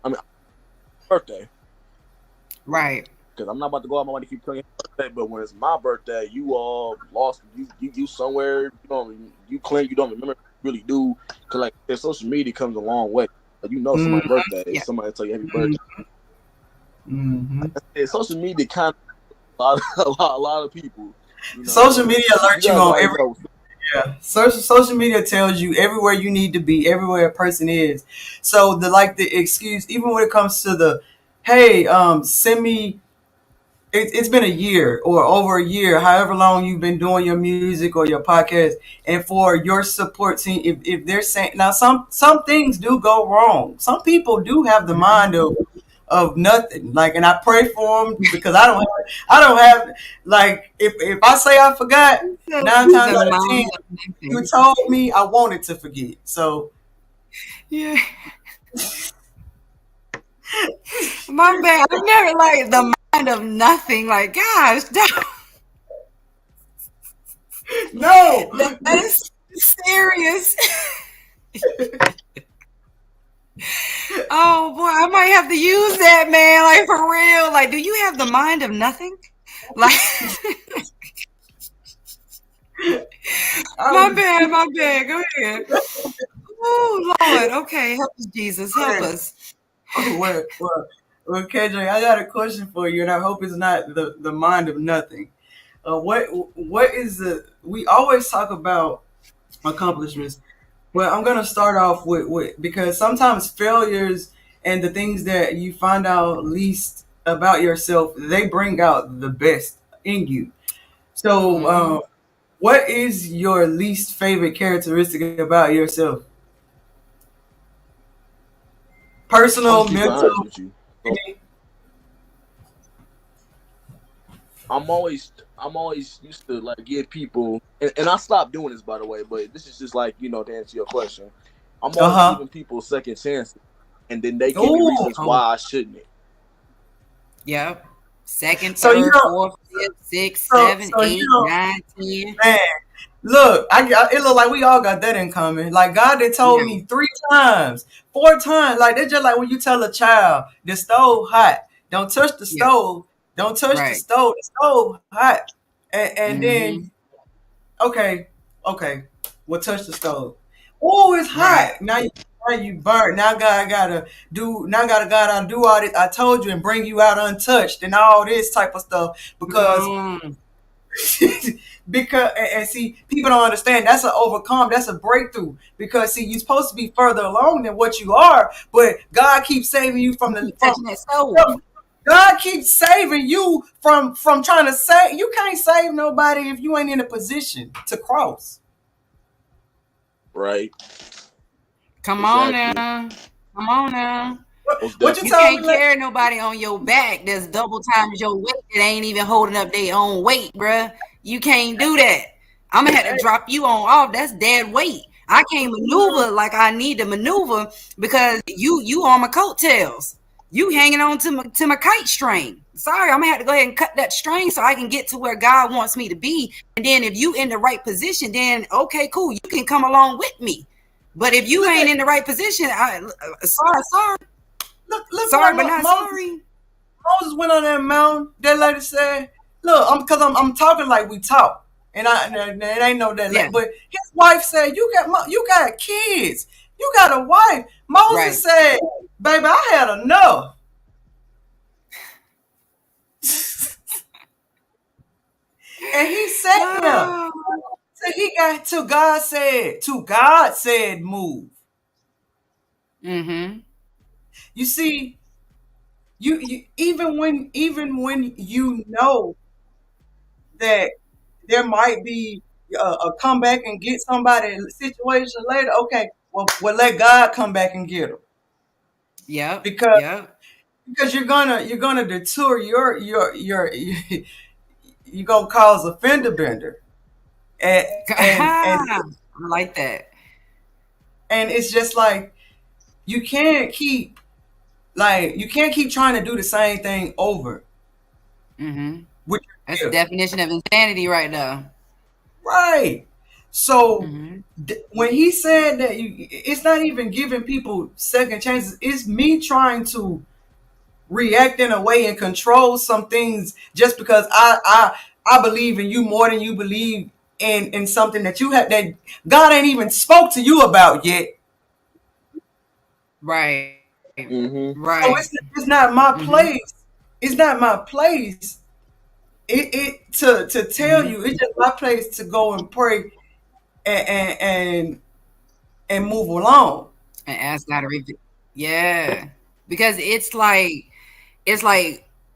I mean, birthday Right. because I'm not about to go out my money to keep telling you happy birthday. But when it's my birthday, you all lost. You somewhere. You claim you don't remember. You really do. Because like social media comes a long way. Like, somebody's Hmm. birthday. Yeah. Somebody tell you happy birthday. Hmm. Social media kind of a lot, a lot of people. Social media You alerts you guys on already every. know. Yeah. Social media tells you everywhere you need to be, everywhere a person is. So the excuse, even when it comes to the, hey, send me. it's been a year or over a year, however long you've been doing your music or your podcast, and for your support team, if they're saying now some things do go wrong. Some people do have the mind of nothing. Like, and I pray for them because I don't have like if I say I forgot, nine times The out of ten, mind of you nothing. told me I wanted to forget. So Yeah. My bad. I never like the mind of nothing. Like, gosh, no, that is serious. Oh boy, I might have to use that, man. Like for real. Like, do you have the mind of nothing? Like, I my was bad, my bad. Go ahead. Oh Lord. Okay, help us, Jesus. Help us. well, KJ, I got a question for you, and I hope it's not the mind of nothing. What is the? We always talk about accomplishments, but I'm gonna start off with because sometimes failures and the things that you find out least about yourself, they bring out the best in you. So, Hmm. what is your least favorite characteristic about yourself? I'm Personal, gonna keep it honest mental. with you. So I'm always used to like give people, and I stopped doing this by the way, but this is just like to answer your question. I'm Uh always huh. giving people second chances, and then they give me Oh, reasons why I shouldn't. Yep. Second, so you third, don't. fourth, fifth, sixth, seven, So you eight, don't. nine, 10. Man, look, it look like we all got that in common. Like God, they told Yeah. me 3 times, 4 times. Like they just like when you tell a child the stove hot, don't touch the Yeah. stove, don't touch Right. the stove hot, and then Hmm. okay, okay, well touch the stove. Oh, it's Right. hot. Now you burnt. Now God gotta do. Now gotta God I do all this. I told you and bring you out untouched and all this type of stuff because Mm. because and see people don't understand that's an overcome, that's a breakthrough because see you're supposed to be further along than what you are, but God keeps saving you from You the keep touching that stove. God keeps saving you from trying to save. You can't save nobody if you ain't in a position to cross. Right? Come on Exactly. now. Come on now. Most What you You definitely. told me? can't carry nobody on your back that's double times your weight that ain't even holding up their own weight, bruh. You can't do that. I'm gonna have to drop you on off. That's dead weight. I can't maneuver like I need to maneuver because you on my coattails. You hanging on to my kite string. Sorry, I'm gonna have to go ahead and cut that string so I can get to where God wants me to be. And then if you in the right position, then okay, cool. You can come along with me. But if you Look ain't at in the right position, sorry, look what sorry, but not sorry. Moses went on that mountain. That lady said, "Look, I'm talking like we talk, and it ain't no that Yeah, late." But his wife said, you got kids, you got a wife." Moses right. said, "Baby, I had enough," and he sat there. Oh, So he got to God said move. mm-hmm. You see, you even when you know that there might be a comeback and get somebody in a situation later. Okay, well, let God come back and get them Yep, because yep. you're gonna detour your you're gonna cause a fender bender, and and and I like that. and it's just like you can't keep you can't keep trying to do the same thing over Mm-hmm. with That's the your gift. definition of insanity right now. Right. So Mm-hmm. when he said that it's not even giving people second chances. It's me trying to react in a way and control some things just because I believe in you more than you believe in something that you have that God ain't even spoke to you about yet. Right, Mm-hmm. right. So it's not my Mm-hmm. place. It's not my place. It to tell Mm-hmm. you. It's just my place to go and pray and and move along. And ask God to reveal. Yeah, because it's like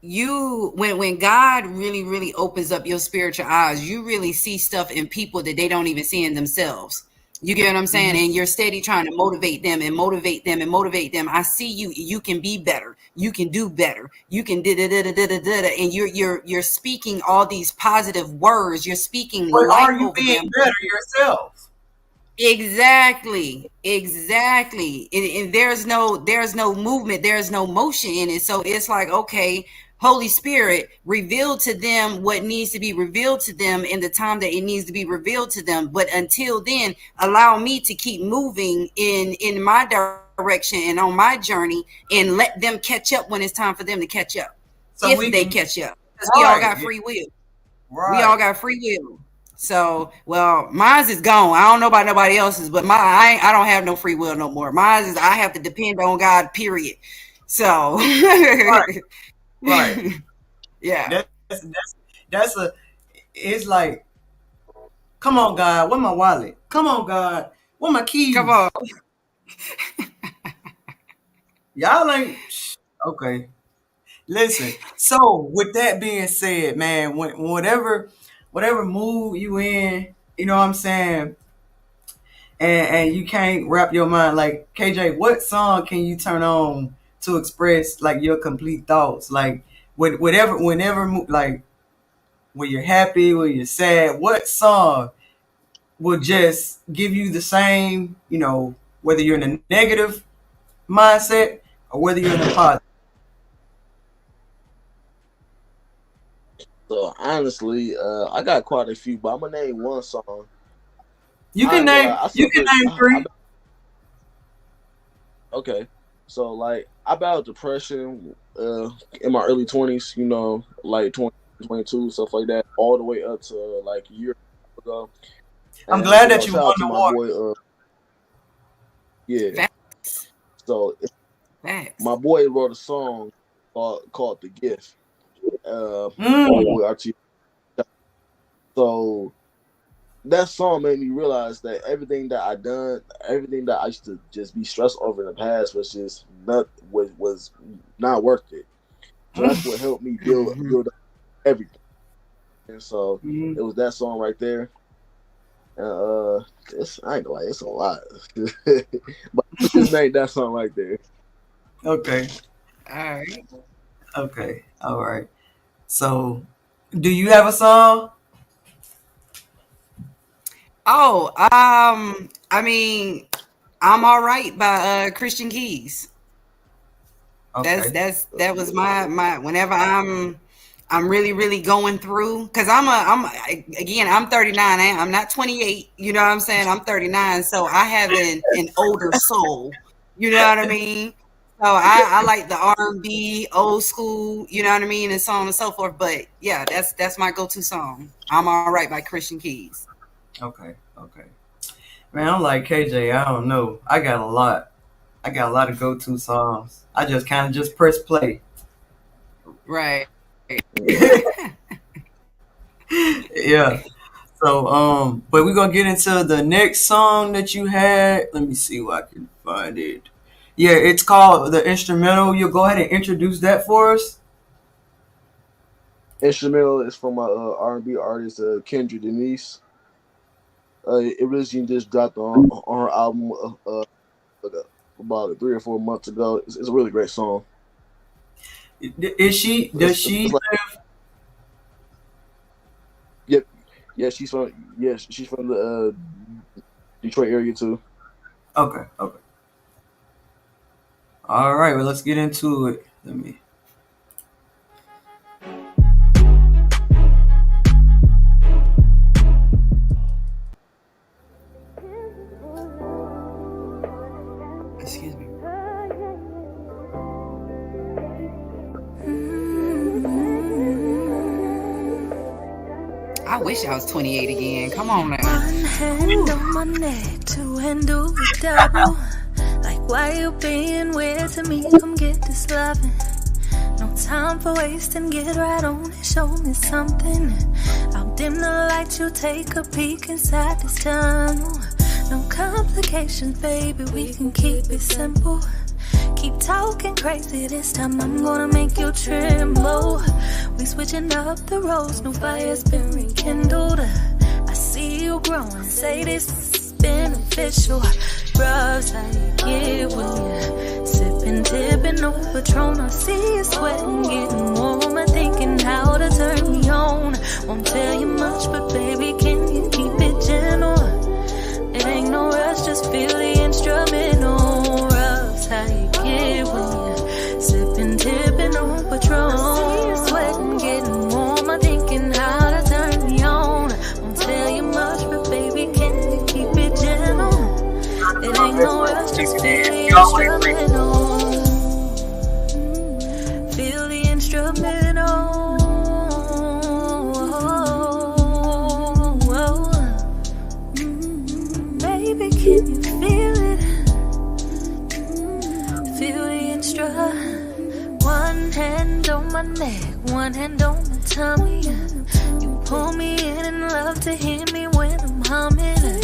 when God really opens up your spiritual eyes, you really see stuff in people that they don't even see in themselves. You get what I'm saying? And you're steady trying to motivate them and motivate them and motivate them. I see you. You can be better. You can do better. You can da da da da da da. And you're speaking all these positive words. You're speaking But light are you over being them. better yourself? Exactly. And there's no movement, there's no motion in it. So it's like, okay, Holy Spirit, reveal to them what needs to be revealed to them in the time that it needs to be revealed to them. But until then, allow me to keep moving in my direction and on my journey, and let them catch up when it's time for them to catch up. So If we they can, catch up. Because we all got free will. We all right. got free will. So, well, mine's is gone. I don't know about nobody else's, but I don't have no free will no more. Mine's is I have to depend on God. Period. So, Right. Right. yeah. That's a. It's like, come on, God, where my wallet? Come on, God, where my keys? Come on. Y'all ain't okay. Listen. So with that being said, man, whatever mood you in, you know what I'm saying, and you can't wrap your mind, like KJ, what song can you turn on to express like your complete thoughts, like whenever like when you're happy, when you're sad, what song will just give you the same, whether you're in a negative mindset or whether you're in a positive. So honestly, I got quite a few, but I'm gonna name one song. You I can ain't gonna name lie, I you can suffered. name three. Okay, so like I battled depression in my early 20s. Like 2022, stuff like that, all the way up to like a year ago. I'm And glad that you shout won out to the my award. boy. Yeah. Facts. So Facts. my boy wrote a song called "The Gift." My Mm. boy RT. So that song made me realize that everything that I done, everything that I used to just be stressed over in the past was just was not worth it. So that's what helped me build up everything. And so Mm. it was that song right there. I ain't gonna lie, it's a lot, but just name that song right there. Okay. All right. Okay. All right. So, do you have a song? Oh, I mean, I'm all right by Christian Keys. Okay. That was my whenever I'm really going through, because again, I'm 39. I'm not 28. You know what I'm saying? I'm 39, so I have an older soul. You know what I mean? So I like the R&B, old school. You know what I mean, and so on and so forth. But yeah, that's my go-to song. I'm all right by Christian Keys. Okay. Okay. Man, I'm like KJ. I don't know. I got a lot. I got a lot of go-to songs. I just kind of just press play. Right. Yeah. So, but we're gonna get into the next song that you had. Let me see if I can find it. Yeah, it's called the instrumental. You'll go ahead and introduce that for us. Instrumental is from my R&B artist Kendra Denise. It originally just dropped on her album like about 3 or 4 months ago. It's a really great song. Is she? Does she It's like, live? yep, yeah, she's from the Detroit area too. Okay. Okay. All right. Well, let's get into it. Let me. Excuse me. I wish I was 28 again. Come on now. One hand on my neck, two hand do it double. Like why you being weird to me? Come get this loving. No time for wasting, get right on it, show me something. I'll dim the lights, you take a peek inside this tunnel. No complications, baby, we can keep it simple. Keep talking crazy, this time I'm gonna make you tremble. We switching up the roles, no fire's been rekindled. I see you growing, say this is beneficial. Bruh's how you get when you sipping, tipping on Patron. I see you sweating, getting warmer, thinking how to turn me on. Won't tell you much, but baby, can you keep it gentle? It ain't no rush, just feel the instrumental. Bruh's how you get when you sipping, tipping on Patron. I see you sweating, getting warmer, thinking how to turn me on. Won't tell you much, but baby, can you keep it gentle? It ain't no rush, just feel the instrumental. Feel the instrumental. Baby, can you feel it? Feel the instru. One hand on my neck, one hand on my tummy. You pull me in and love to hear me when I'm humming.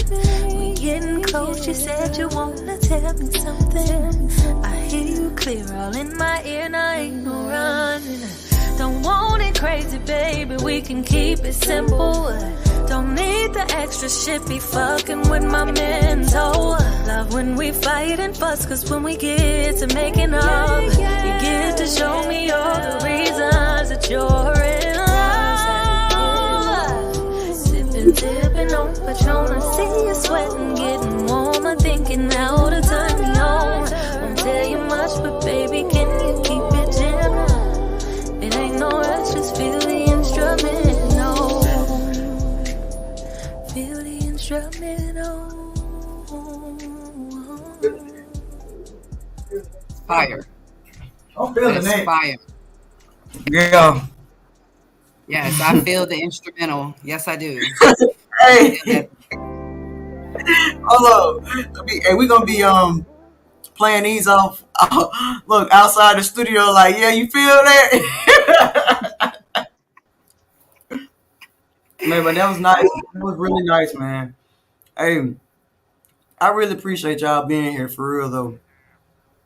We getting close, you said you wanna tell me something. I hear you clear, all in my ear, now ain't no running. Don't want it crazy, baby, we can keep it simple. Don't need the extra shit, be fucking with my mental. Love when we fight and fuss, cause when we get to making up, you get to show me all the reasons that you're in love. Sipping, tipping on Patron, I see you sweating, getting warmer, thinking how to turn me on. Won't tell you much, but baby, can you keep it gentle? It ain't no rush, just feel the instrumental. Feel the instrumental. Fire. I'm feeling That's that. fire. Yeah. Yes, I feel the instrumental. Yes, I do. Hey, hold on. Hey, we gonna be playing these off. Look outside the studio, like, yeah, you feel that? Man, but that was nice. That was really nice, man. Hey, I really appreciate y'all being here for real though.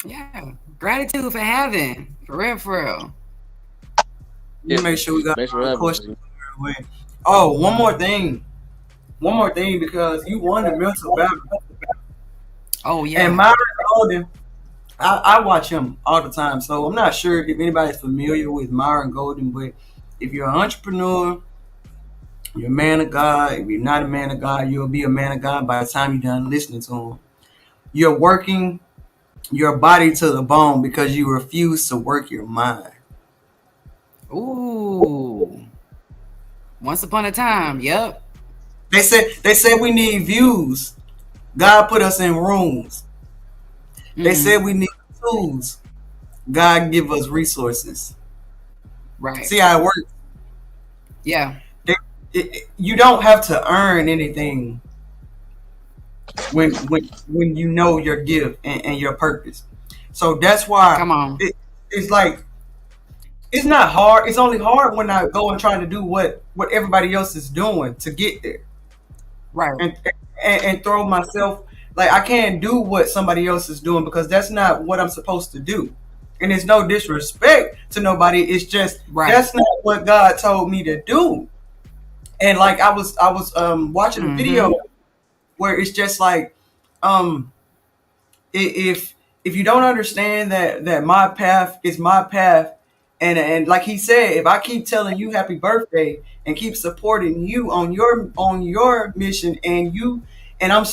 Yeah. Gratitude for having. For real, for real. You make sure we got Thanks for a having question. me. Oh, one more thing. One more thing, because you won the mental battle. Oh yeah. And Myron Golden, I watch him all the time, so I'm not sure if anybody's familiar with Myron Golden, but if you're an entrepreneur, you're a man of God. If you're not a man of God, you'll be a man of God by the time you're done listening to him. You're working your body to the bone because you refuse to work your mind. Ooh. Once upon a time, yep. They said we need views. God put us in rooms. They said we need tools. God give us resources. Right. See how it works? Yeah. You don't have to earn anything when you know your gift and your purpose. So that's why Come on. It's like, it's not hard. It's only hard when I go and try to do what everybody else is doing to get there. Right. And throw myself, like, I can't do what somebody else is doing because that's not what I'm supposed to do. And it's no disrespect to nobody. It's just that's not what God told me to do. And like I was watching a video where it's just like, if you don't understand that my path is my path, and like he said, if I keep telling you happy birthday and keep supporting you on your mission, and I'm a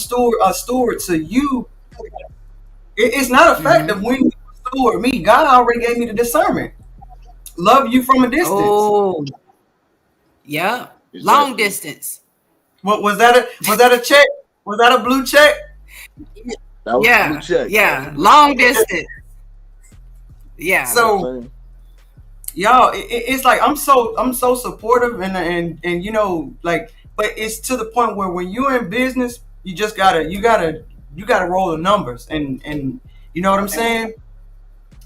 steward to you, it's not effective when you steward me. God already gave me the discernment. Love you from a distance. Oh, yeah. Exactly. Long distance. What was that? Was that a check? Was that a blue check? That was a blue check. Yeah. Long distance. Yeah. So, y'all, it's like I'm so supportive and you know, like, but it's to the point where when you're in business, you just gotta roll the numbers, and you know what I'm saying.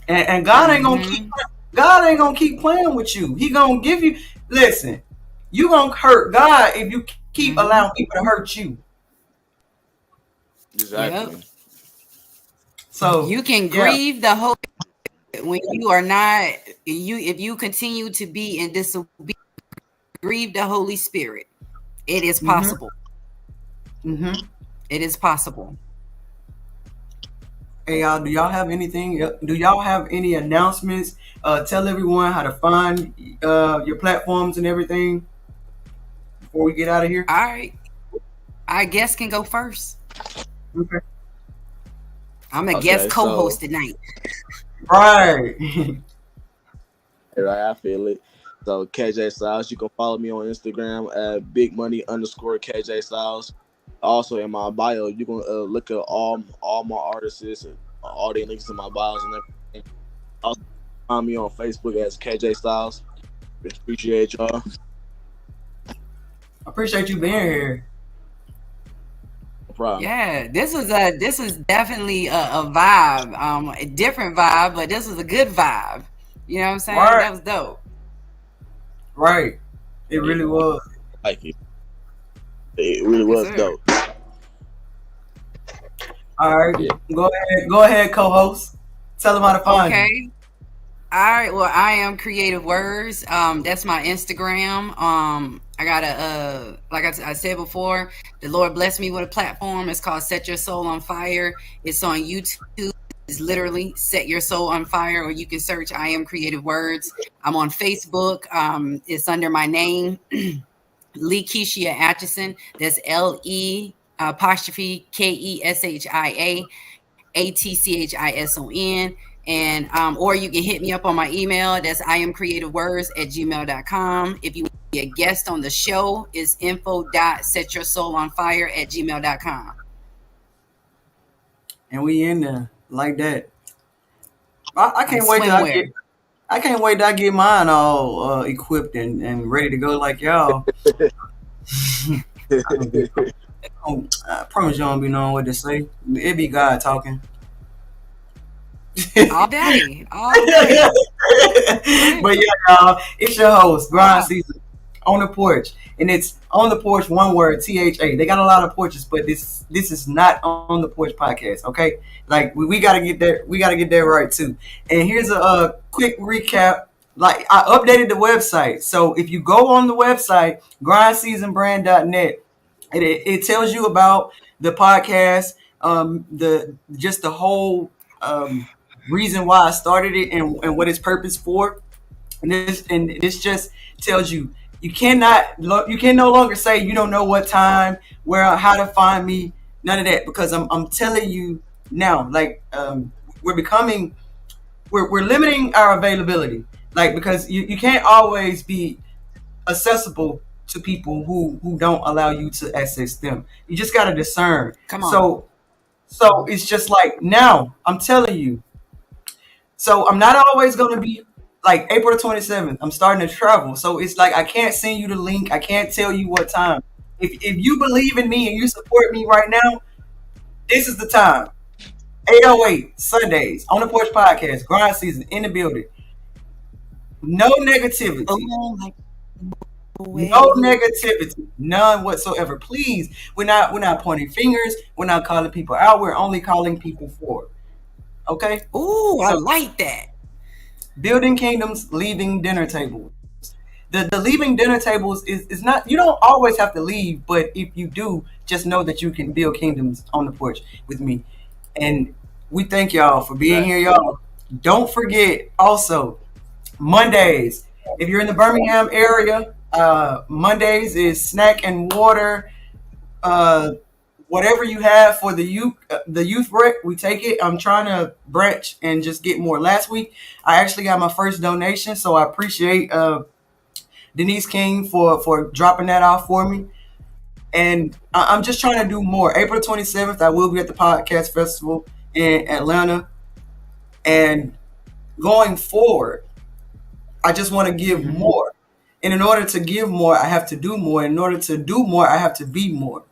And God ain't gonna keep playing with you. He gonna give you. Listen, you gonna hurt God if you keep allowing people to hurt you. Exactly. Yep. So you can grieve the Holy when you are not, if you continue to be in disobedience, grieve the Holy Spirit. It is possible. It is possible. Hey y'all, do y'all have anything? Do y'all have any announcements? Tell everyone how to find your platforms and everything before we get out of here. All right, our guest can go first. Okay. I'm a guest co-host tonight. Right. Right, I feel it. So KJ Styles, you can follow me on Instagram at bigmoney_KJ Styles. Also in my bio, you can look at all my artists and all the links in my bios and everything. Also find me on Facebook as KJ Styles. Appreciate y'all. I appreciate you being here. No problem. Yeah, this was definitely a vibe, a different vibe, but this was a good vibe. You know what I'm saying? Right. That was dope. Right. It really was. Like it. It really was dope. All right. Yeah. Go ahead, co-host. Tell them how to find you. All right. Well, I am Creative Words. That's my Instagram. I got like I said before, the Lord blessed me with a platform. It's called Set Your Soul on Fire. It's on YouTube. It's literally Set Your Soul on Fire, or you can search I Am Creative Words. I'm on Facebook. It's under my name, Lee Keishia Atchison. That's LE_KESHIA ATCHISON. And or you can hit me up on my email. That's iamcreativewords@gmail.com. If you want to be a guest on the show, is info.setyoursoulonfire@gmail.com. And we in there like that. I can't wait till I can't wait till I get mine all equipped and ready to go like y'all. I promise you don't be knowing what to say. It be God talking. All day. But yeah, y'all, it's your host, Grind Season, on the porch. And it's on the porch, one word, THA. They got a lot of porches, but this is not on the porch podcast, okay? Like we gotta get there, right too. And here's a quick recap. Like I updated the website. So if you go on the website, grindseasonbrand.net, it tells you about the podcast, the whole reason why I started it and what its purpose for. And this just tells you can no longer say you don't know what time, where, how to find me, none of that, because I'm telling you now, like we're limiting our availability, like because you can't always be accessible to people who don't allow you to access them. You just got to discern. Come on. So it's just like now I'm telling you. So I'm not always going to be like April the 27th. I'm starting to travel. So it's like I can't send you the link. I can't tell you what time. If you believe in me and you support me right now, this is the time. 8:08 Sundays on the Porch Podcast. Grind Season in the building. No negativity. No negativity. None whatsoever. Please. We're not pointing fingers. We're not calling people out. We're only calling people forward. Okay? Ooh, I like that. Building kingdoms, leaving dinner tables. The leaving dinner tables is not, you don't always have to leave, but if you do, just know that you can build kingdoms on the porch with me. And we thank y'all for being here, y'all. Don't forget also, Mondays, if you're in the Birmingham area, Mondays is snack and water. Whatever you have for the youth rec, we take it. I'm trying to branch and just get more. Last week, I actually got my first donation, so I appreciate Denise King for dropping that off for me. And I'm just trying to do more. April 27th, I will be at the Podcast Festival in Atlanta. And going forward, I just want to give more. And in order to give more, I have to do more. In order to do more, I have to be more.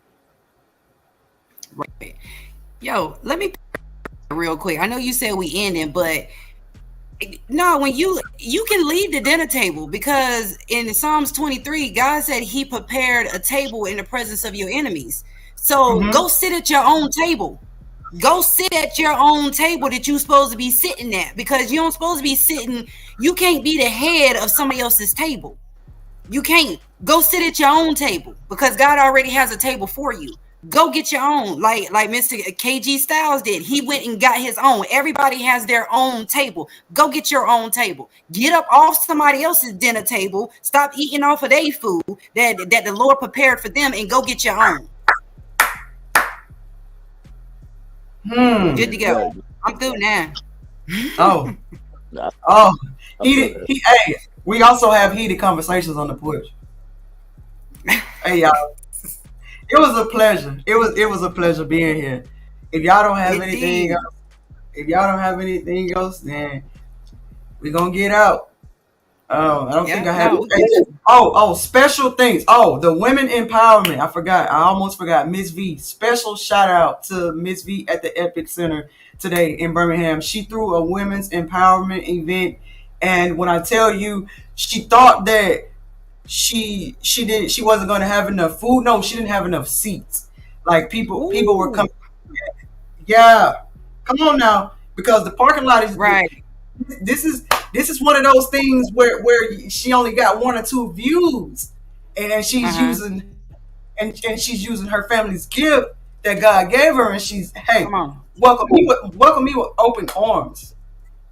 Right. Yo, let me real quick. I know you said we ending, but no, when you can leave the dinner table, because in Psalms 23, God said he prepared a table in the presence of your enemies. So go sit at your own table. Go sit at your own table that you're supposed to be sitting at, because you don't supposed to be sitting. You can't be the head of somebody else's table. You can't. Go sit at your own table because God already has a table for you. Go get your own, like Mr. KG Styles did. He went and got his own. Everybody has their own table. Go get your own table. Get up off somebody else's dinner table. Stop eating off of their food that the Lord prepared for them, and go get your own. Good to go. I'm through now. Oh, oh, hey, we also have heated conversations on the porch. Hey, y'all, it was a pleasure. It was a pleasure being here. If y'all don't have anything else, then we're gonna get out. I don't think I have. Special things. Oh, the women empowerment. I forgot. I almost forgot. Miss V. Special shout out to Miss V at the Epic Center today in Birmingham. She threw a women's empowerment event, and when I tell you, she thought that she wasn't going to have enough food. No, she didn't have enough seats. Like people were coming. Yeah, come on now, because the parking lot is right. This is one of those things where she only got one or two views, and she's using and she's using her family's gift that God gave her, and she's welcome me with open arms.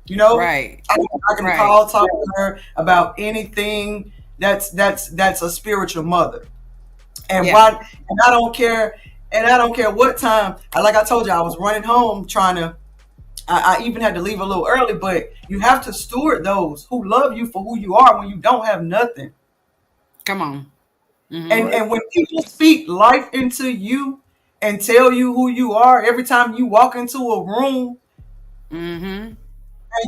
You know, right? I can talk to her about anything that's a spiritual mother, and why? And I don't care. And I don't care what time. Like I told you, I was running home trying to. I even had to leave a little early, but you have to steward those who love you for who you are when you don't have nothing. Come on. And when people speak life into you and tell you who you are every time you walk into a room, and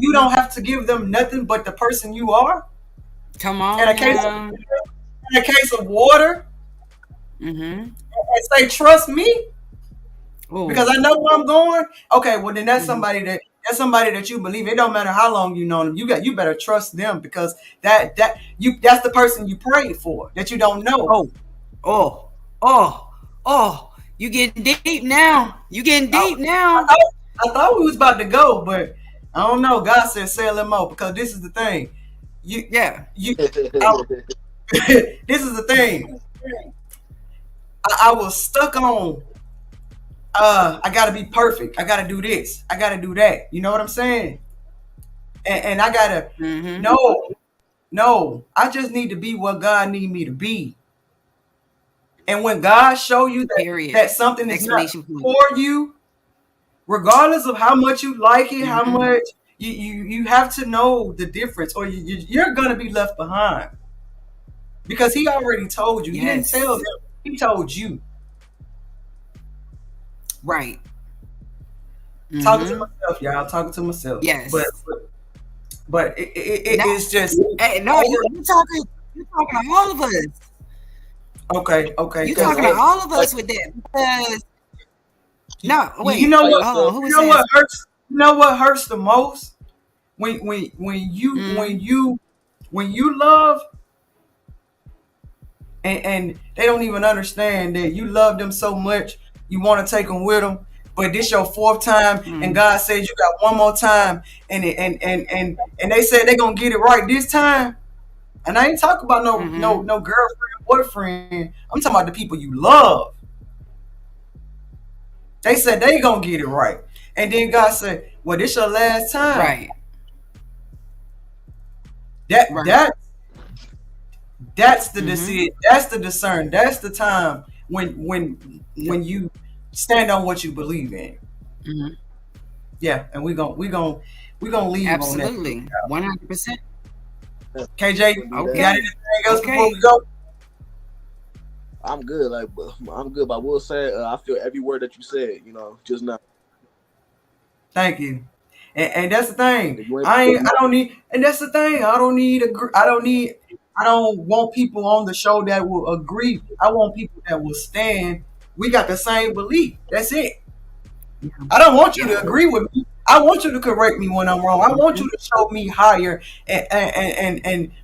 you don't have to give them nothing but the person you are. Come on. In a case of water, and say, trust me. Ooh. Because I know where I'm going. Okay, well then that's somebody that you believe. It don't matter how long you know them. You better trust them, because that's the person you prayed for that you don't know. Oh, you getting deep now. You getting deep now. I thought we was about to go, but I don't know. God said say a little more, because this is the thing. This is the thing. I was stuck on. I gotta be perfect. I gotta do this. I gotta do that. You know what I'm saying? And I gotta no. I just need to be what God need me to be. And when God show you that something is not for you, regardless of how much you like it, how much you have to know the difference, or you're gonna be left behind, because He already told you. He didn't tell them. He told you. Right. Talking to myself, y'all. Talking to myself. Yes. But it is just. Hey, no, you're talking to all of us. Okay. You're talking to all of us with that, because. No, wait. You know what? Who you know what hurts? You know what hurts the most? When you love. And they don't even understand that you love them so much. You want to take them with them, but this your fourth time, and God says you got one more time, and they said they're gonna get it right this time. And I ain't talking about no girlfriend, boyfriend. I'm talking about the people you love. They said they gonna get it right, and then God said, "Well, this your last time." Right. That's the decision. That's the discern. That's the time when you stand on what you believe in. Yeah, and we gonna leave absolutely on that. 100%. KJ, you got anything else before we go? I'm good. I'm good. But I will say, I feel every word that you said. Just now. Thank you. And that's the thing. I don't need. And that's the thing. I don't want people on the show that will agree. I want people that will stand. We got the same belief. That's it. I don't want you to agree with me. I want you to correct me when I'm wrong. I want you to show me higher.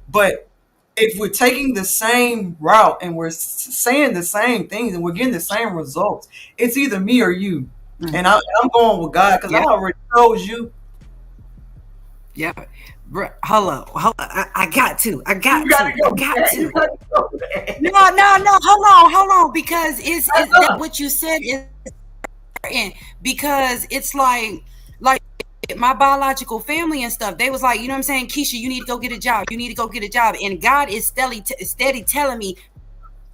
But if we're taking the same route and we're saying the same things and we're getting the same results, it's either me or you. And I'm going with God because I Yeah. already told you. Yeah. Hold on. I got to. I You got gotta to. I go got back. You to. gotta go back. No, no, no. Hold on. Because it's that what you said is important. Because it's like my biological family and stuff. They was like, you know what I'm saying, Keisha, you need to go get a job. You need to go get a job. And God is steady telling me,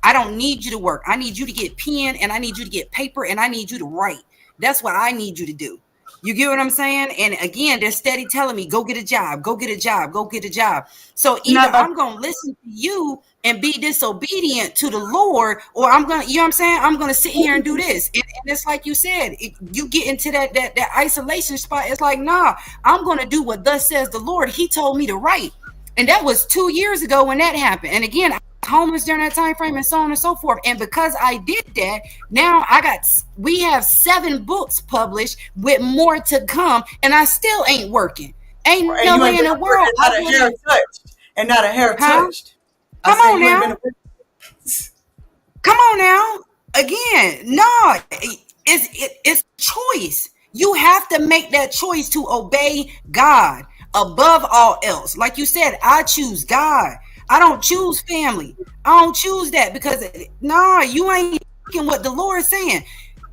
I don't need you to work. I need you to get pen and I need you to get paper and I need you to write. That's what I need you to do. You get what I'm saying? And again, they're steady telling me, go get a job, go get a job, go get a job. So You're either not about I'm going to listen to you and be disobedient to the Lord, or I'm going to, you know what I'm saying? I'm going to sit here and do this. And it's like you said, you get into that isolation spot. It's like, nah, I'm going to do what thus says the Lord. He told me to write. And that was 2 years ago when that happened. And again, I was homeless during that time frame and so on and so forth. And because I did that, now we have 7 books published with more to come, and I still ain't working. Ain't and no you way ain't in been the world. not a hair touched. And not a hair Huh? touched. I Come said on you ain't now. been Come on now. Again, no, it's choice. You have to make that choice to obey God above all else. Like you said, I choose God. I don't choose family. I don't choose that because you ain't thinking what the Lord is saying.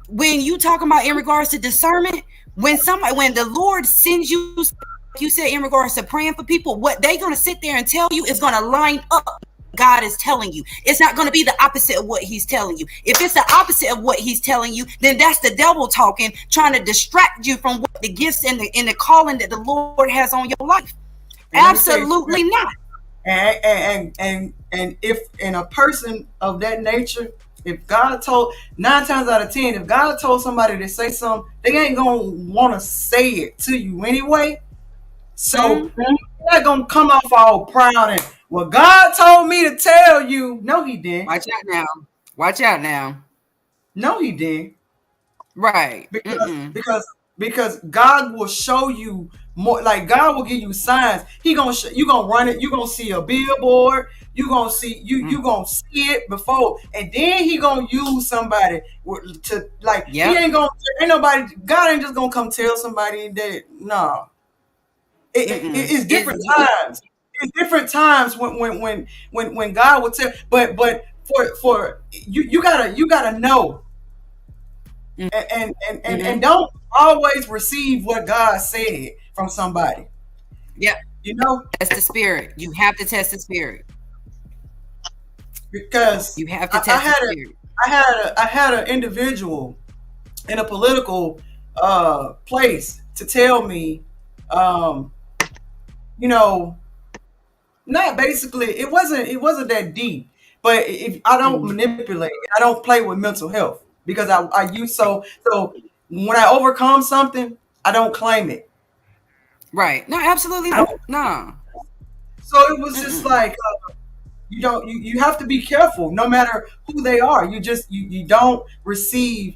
When you talking about in regards to discernment, when the Lord sends you, like you said, in regards to praying for people, what they gonna sit there and tell you is gonna line up. God is telling you. It's not going to be the opposite of what he's telling you. If it's the opposite of what he's telling you, then that's the devil talking, trying to distract you from what the gifts and the calling that the Lord has on your life. And let me tell you, Absolutely not. and if in a person of that nature, if God told 9 times out of 10, if God told somebody to say something, they ain't gonna want to say it to you anyway. So you're not gonna come off all proud and, well, God told me to tell you. No, he didn't. Watch out now. Watch out now. No, he didn't. Right. because because because God will show you more. Like, God will give you signs. He gonna you gonna run it. You gonna see a billboard. You gonna see it before, and then he gonna use somebody to, like, he ain't nobody. God ain't just gonna come tell somebody that. No, it's different times. It's different times when God will tell. But for you gotta know. And don't always receive what God said from somebody. Yep. You know, That's the spirit. You have to test the spirit. because You have to test the spirit. I had an individual in a political place to tell me, you know, not basically, it wasn't that deep. But if I don't manipulate, I don't play with mental health, because I use so when I overcome something, I don't claim it. Right. No, absolutely not. No. So it was just like, you have to be careful, no matter who they are. You don't receive.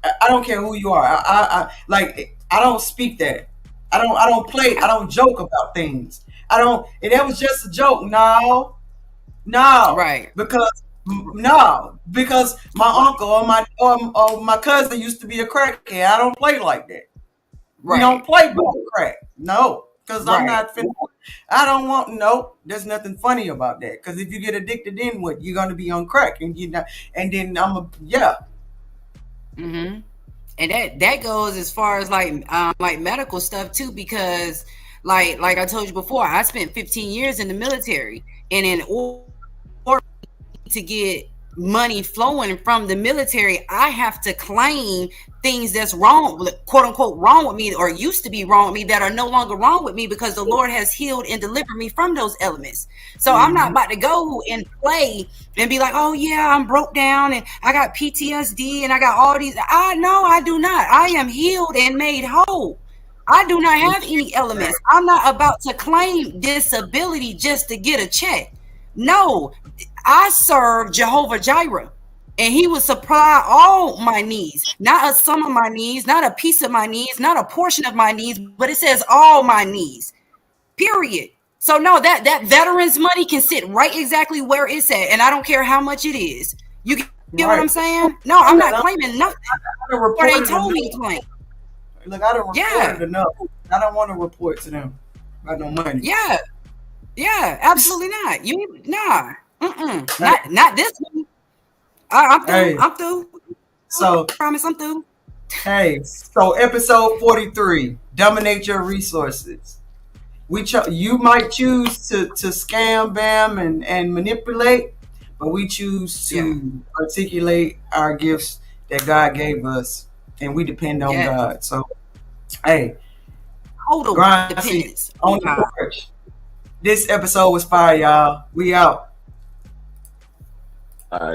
I don't care who you are. I don't speak that. I don't play. I don't joke about things. I don't. And that was just a joke. No, Right. because my uncle or my cousin used to be a crackhead. I don't play like that. We Right. don't play ball crack. No, because I'm Right. not finna. I don't want. No, there's nothing funny about that. Because if you get addicted, then what? You're gonna be on crack, and and then Mm-hmm. And that goes as far as like medical stuff too, because like I told you before, I spent 15 years in the military, and in order to get money flowing from the military, I have to claim things that's wrong, quote unquote, wrong with me, or used to be wrong with me, that are no longer wrong with me, because the Lord has healed and delivered me from those elements. So I'm not about to go and play and be like, oh yeah, I'm broke down and I got PTSD and I got all these. I do not. I am healed and made whole. I do not have any elements. I'm not about to claim disability just to get a check. No, I serve Jehovah Jireh, and he will supply all my needs, not some of my needs, not a piece of my needs, not a portion of my needs, but it says all my needs, period. So no, that veterans money can sit right exactly where it's at, and I don't care how much it is. You You know what I'm saying? No, I'm not claiming nothing. Or they told me to claim. Look, I done reported enough. I don't want to report to them about no money. Yeah. Yeah, absolutely not. Not this one. I'm through. Hey. I'm through. So I promise I'm through. Hey, so episode 43, dominate your resources. You might choose to scam, bam, and manipulate, but we choose to articulate our gifts that God gave us, and we depend on God. So, hey, total dependence on the porch. This episode was fire, y'all. We out.